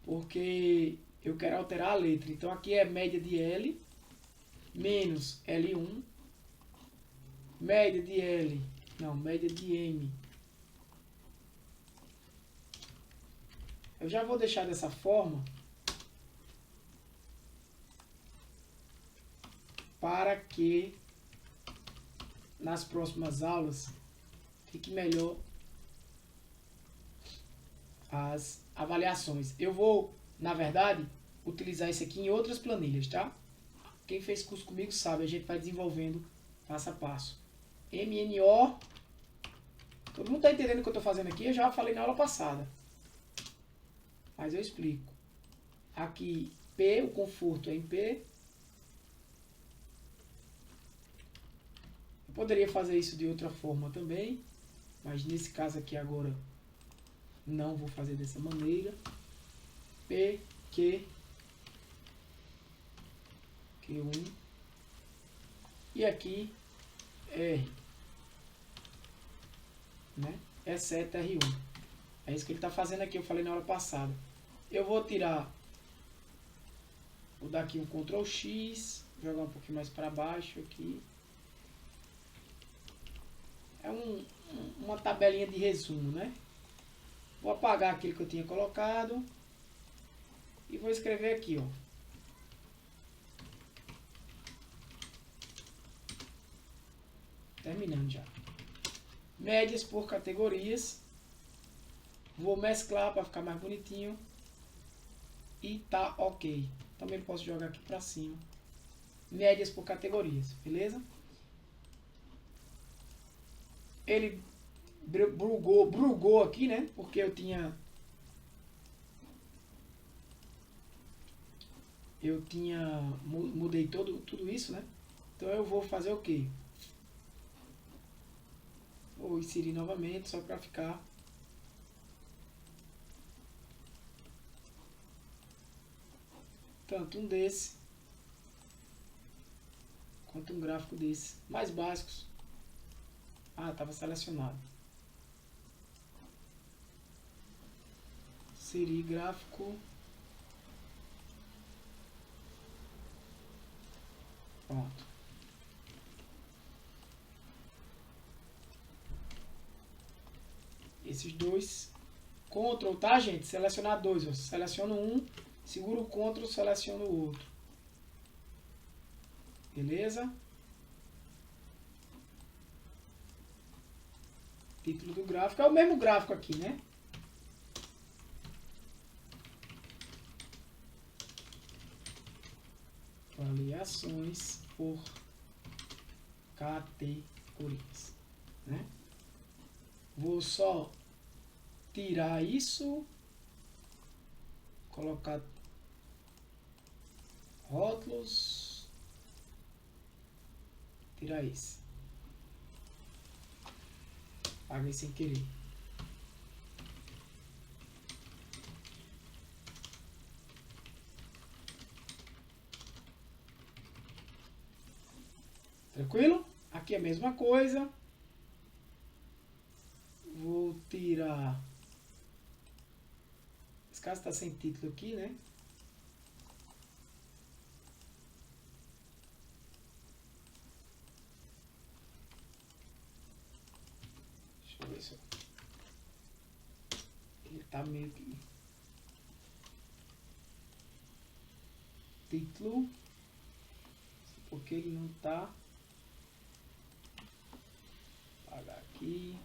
Porque eu quero alterar a letra. Então aqui é média de L menos L1, média de L, não, média de M. Eu já vou deixar dessa forma para que nas próximas aulas fique melhor as avaliações. Eu vou, na verdade, utilizar isso aqui em outras planilhas, tá? Quem fez curso comigo sabe, a gente vai desenvolvendo passo a passo. MNO, todo mundo está entendendo o que eu estou fazendo aqui? Eu já falei na aula passada, mas eu explico. Aqui, P, o conforto é em P. Eu poderia fazer isso de outra forma também, mas nesse caso aqui agora não vou fazer dessa maneira. P, Q, Q1 e aqui R, né? Exceto R1. É isso que ele está fazendo aqui, eu falei na hora passada. Eu vou tirar, vou dar aqui um Ctrl X, jogar um pouquinho mais para baixo aqui. É uma tabelinha de resumo, né? Vou apagar aquilo que eu tinha colocado e vou escrever aqui, ó. Terminando já. Médias por categorias. Vou mesclar para ficar mais bonitinho. E tá ok. Também posso jogar aqui para cima. Médias por categorias, beleza? Ele brugou aqui, né? Porque eu mudei tudo isso, né? Então eu vou fazer o quê? Vou inserir novamente só para ficar tanto um desse quanto um gráfico desse, mais básicos. Ah, estava selecionado. Inserir gráfico. Pronto. Esses dois. Ctrl, tá, gente? Selecionar dois. Ó. Seleciono um, seguro o Ctrl, seleciono o outro. Beleza? Título do gráfico. É o mesmo gráfico aqui, né? Avaliações por categorias, né? Vou só tirar isso, colocar rótulos, tirar esse. Apaguei sem querer. Tranquilo? Aqui é a mesma coisa. Vou tirar... Esse caso está sem título aqui, né? ver só. Ele tá meio que... Título. Porque ele não tá... Apagar aqui.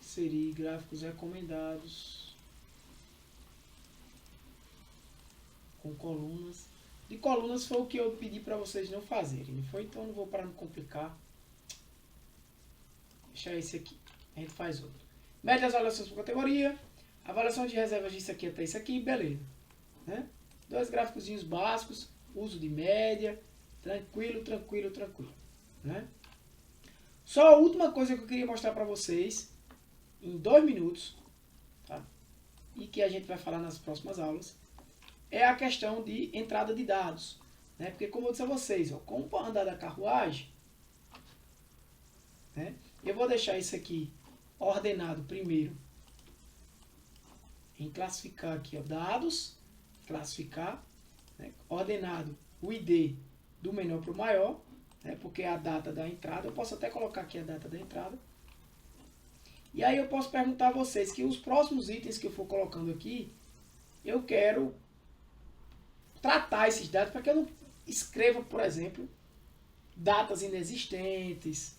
Inserir gráficos recomendados. Com colunas. De colunas foi o que eu pedi para vocês não fazerem. Não foi? Então não vou para não complicar. Deixa esse aqui. A gente faz outro. Mede as avaliações por categoria. Avaliação de reservas disso aqui até isso aqui. Beleza. Né? 2 gráficos básicos. Uso de média. Tranquilo, tranquilo, tranquilo. Né? Só a última coisa que eu queria mostrar para vocês. Em 2 minutos. Tá? E que a gente vai falar nas próximas aulas. É a questão de entrada de dados. Né? Porque como eu disse a vocês. Ó, como para andar da carruagem. Né? Eu vou deixar isso aqui ordenado primeiro em classificar aqui, ó, dados, classificar, né? Ordenado o ID do menor para o maior, né? Porque é a data da entrada. Eu posso até colocar aqui a data da entrada. E aí eu posso perguntar a vocês que os próximos itens que eu for colocando aqui, eu quero tratar esses dados para que eu não escreva, por exemplo, datas inexistentes,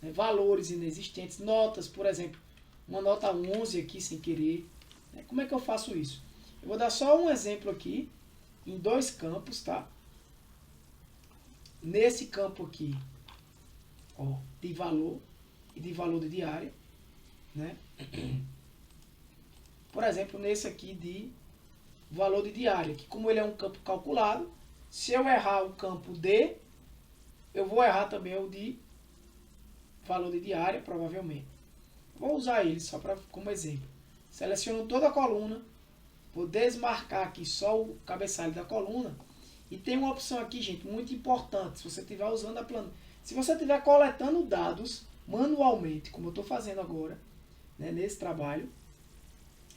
né, valores inexistentes, notas, por exemplo, uma nota 11 aqui sem querer. Né? Como é que eu faço isso? Eu vou dar só um exemplo aqui, em 2 campos, tá? Nesse campo aqui, ó, de valor e de valor de diária, né? Por exemplo, nesse aqui de valor de diária, que como ele é um campo calculado, se eu errar o campo D, eu vou errar também o de valor de diária, provavelmente. Vou usar ele só como exemplo. Seleciono toda a coluna, vou desmarcar aqui só o cabeçalho da coluna, e tem uma opção aqui, gente, muito importante, se você estiver usando a planilha. Se você estiver coletando dados manualmente, como eu estou fazendo agora, né, nesse trabalho,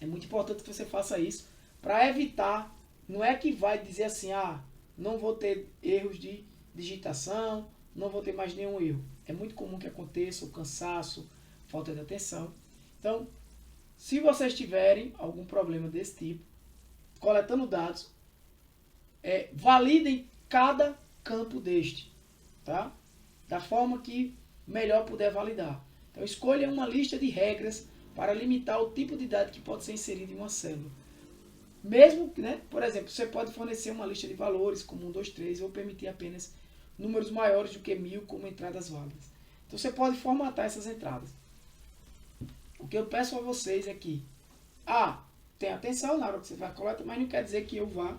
é muito importante que você faça isso, para evitar, não é que vai dizer assim, ah, não vou ter erros de digitação, não vou ter mais nenhum erro. É muito comum que aconteça o cansaço, falta de atenção. Então, se vocês tiverem algum problema desse tipo, coletando dados, validem cada campo deste, tá? Da forma que melhor puder validar. Então, escolha uma lista de regras para limitar o tipo de dado que pode ser inserido em uma célula. Mesmo, né, por exemplo, você pode fornecer uma lista de valores, como 1, 2, 3, ou permitir apenas números maiores do que 1000 como entradas válidas. Então, você pode formatar essas entradas. O que eu peço a vocês é que, tenha atenção na hora que você vai coletar, mas não quer dizer que eu vá,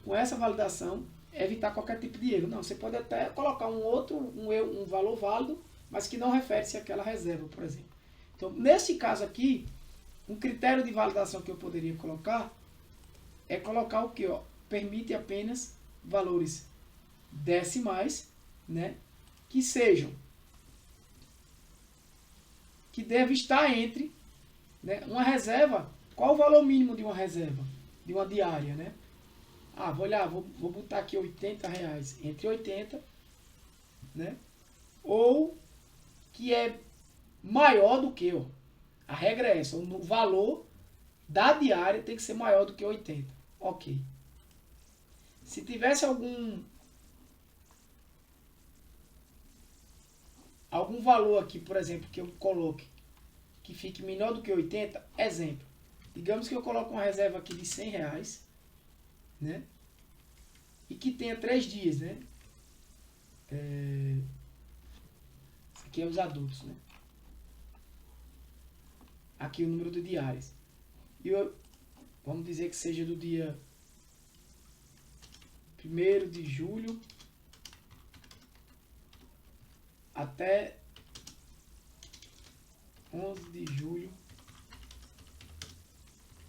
com essa validação, evitar qualquer tipo de erro. Não, você pode até colocar um valor válido, mas que não refere-se àquela reserva, por exemplo. Então, nesse caso aqui, um critério de validação que eu poderia colocar é colocar o que? Permite apenas valores decimais, né, que sejam, que deve estar entre, né, uma reserva. Qual o valor mínimo de uma reserva? De uma diária, né? Vou botar aqui R$80, entre 80, né? Ou que é maior do que, a regra é essa, o valor da diária tem que ser maior do que 80. Ok. Se tivesse algum valor aqui, por exemplo, que eu coloque que fique menor do que 80, exemplo. Digamos que eu coloco uma reserva aqui de R$100, né? E que tenha 3 dias, né? Isso aqui é os adultos, né? Aqui o número de diárias. E vamos dizer que seja do dia 1º de julho até 11 de julho.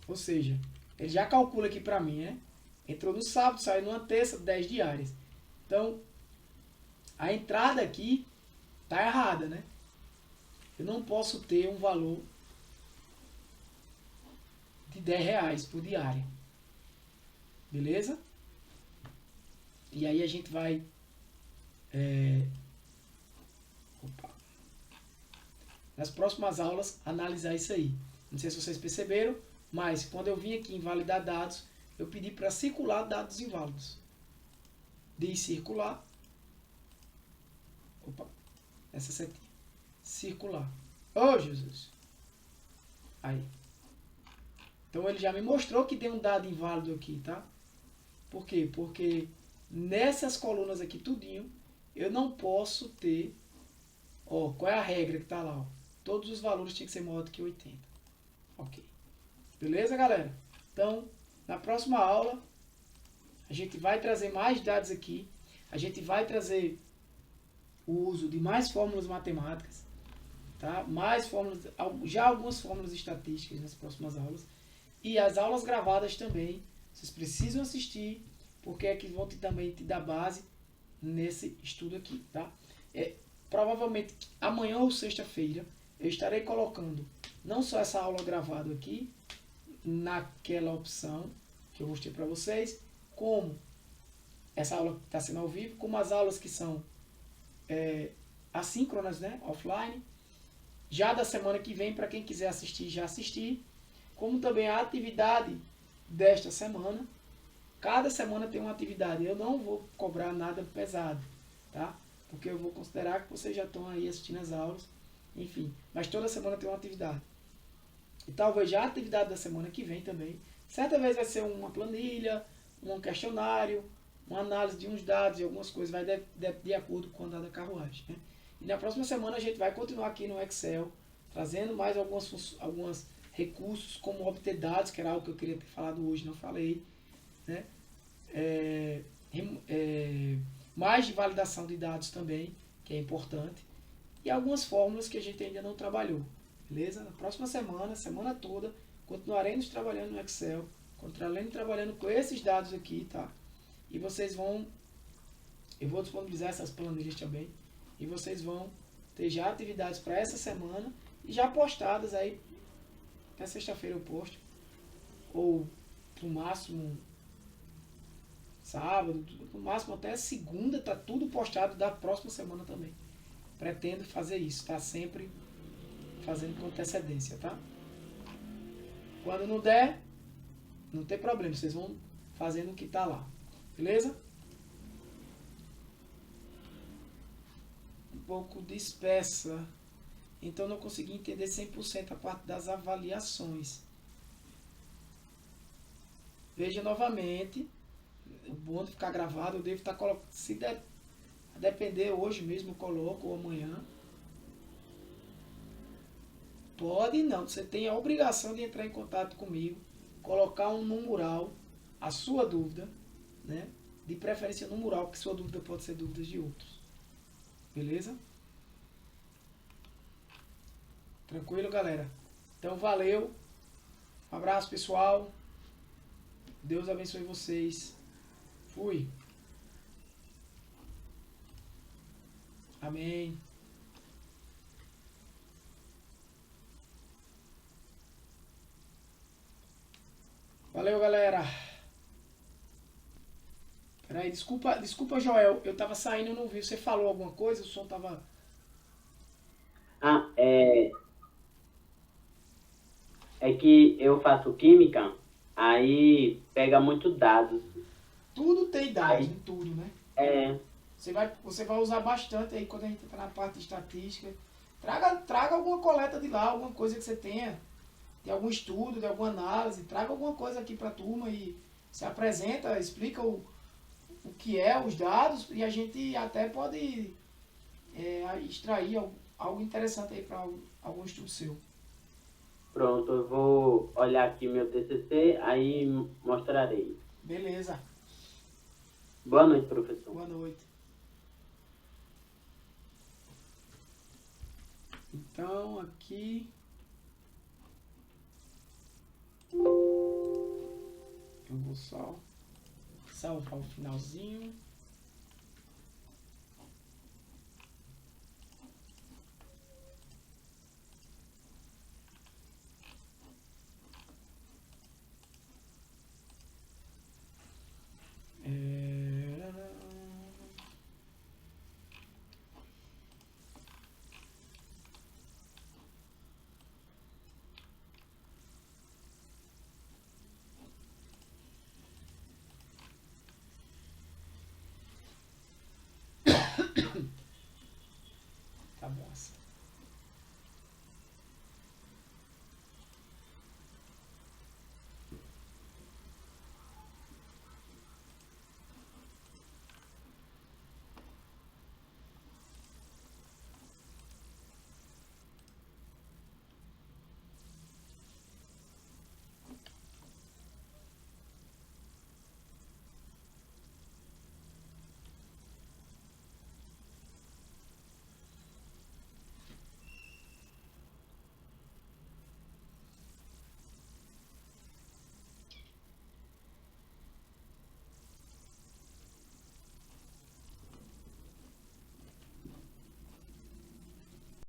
Ou seja, ele já calcula aqui para mim, né? Entrou no sábado, saiu numa terça, 10 diárias. Então, a entrada aqui tá errada, né? Eu não posso ter um valor de R$10 por diária. Beleza? E aí a gente vai... nas próximas aulas, analisar isso aí. Não sei se vocês perceberam, mas quando eu vim aqui em validar dados, eu pedi para circular dados inválidos. De circular. Opa, essa setinha. Circular. Oh, Jesus. Aí. Então ele já me mostrou que tem um dado inválido aqui, tá? Por quê? Porque nessas colunas aqui tudinho, eu não posso ter... Ó, qual é a regra que tá lá? Ó? Todos os valores tinham que ser maior do que 80. Ok. Beleza, galera? Então, na próxima aula, a gente vai trazer mais dados aqui. A gente vai trazer o uso de mais fórmulas matemáticas. Tá? Mais fórmulas, já algumas fórmulas estatísticas nas próximas aulas. E as aulas gravadas também. Vocês precisam assistir, porque é que vão também te dar base nesse estudo aqui. Tá? Provavelmente amanhã ou sexta-feira eu estarei colocando não só essa aula gravada aqui, naquela opção que eu mostrei para vocês, como essa aula que está sendo ao vivo, como as aulas que são assíncronas, né, offline, já da semana que vem, para quem quiser assistir, já assistir, como também a atividade desta semana. Cada semana tem uma atividade, eu não vou cobrar nada pesado, tá? Porque eu vou considerar que vocês já estão aí assistindo as aulas, enfim, mas toda semana tem uma atividade. E talvez já a atividade da semana que vem também, certa vez vai ser uma planilha, um questionário, uma análise de uns dados e algumas coisas, vai de acordo com o andar da carruagem, né? E na próxima semana a gente vai continuar aqui no Excel, trazendo mais alguns recursos, como obter dados, que era algo que eu queria ter falado hoje, não falei, né? Mais de validação de dados também, que é importante, e algumas fórmulas que a gente ainda não trabalhou, beleza? Na próxima semana, semana toda, continuaremos trabalhando no Excel, continuaremos trabalhando com esses dados aqui, tá? E vocês vão, eu vou disponibilizar essas planilhas também, e vocês vão ter já atividades para essa semana, e já postadas aí, até sexta-feira eu posto, ou no máximo sábado, no máximo até segunda, tá tudo postado da próxima semana também. Pretendo fazer isso, tá? Sempre fazendo com antecedência, tá? Quando não der, não tem problema, vocês vão fazendo o que tá lá, beleza? Um pouco dispersa, então não consegui entender 100% a parte das avaliações. Veja novamente. O bom de ficar gravado, eu devo estar colocando, se depender hoje mesmo eu coloco, ou amanhã. Pode não, você tem a obrigação de entrar em contato comigo, colocar no mural a sua dúvida, né? De preferência no mural, porque sua dúvida pode ser dúvidas de outros. Beleza? Tranquilo, galera? Então, valeu. Um abraço, pessoal. Deus abençoe vocês. Fui. Amém. Valeu, galera. Peraí, desculpa, Joel. Eu tava saindo e não vi. Você falou alguma coisa? O som tava... É que eu faço química, aí pega muito dados. Tudo tem dados, Aí, em tudo, né? é, Você vai usar bastante aí quando a gente entrar na parte de estatística. Traga alguma coleta de lá, alguma coisa que você tenha. De algum estudo, de alguma análise. Traga alguma coisa aqui para a turma e se apresenta, explica o que é os dados e a gente até pode extrair algo interessante aí para algum estudo seu. pronto, eu vou olhar aqui meu TCC, aí mostrarei. Beleza. Boa noite, professor. Boa noite. Então, aqui... Eu vou só salvar o finalzinho.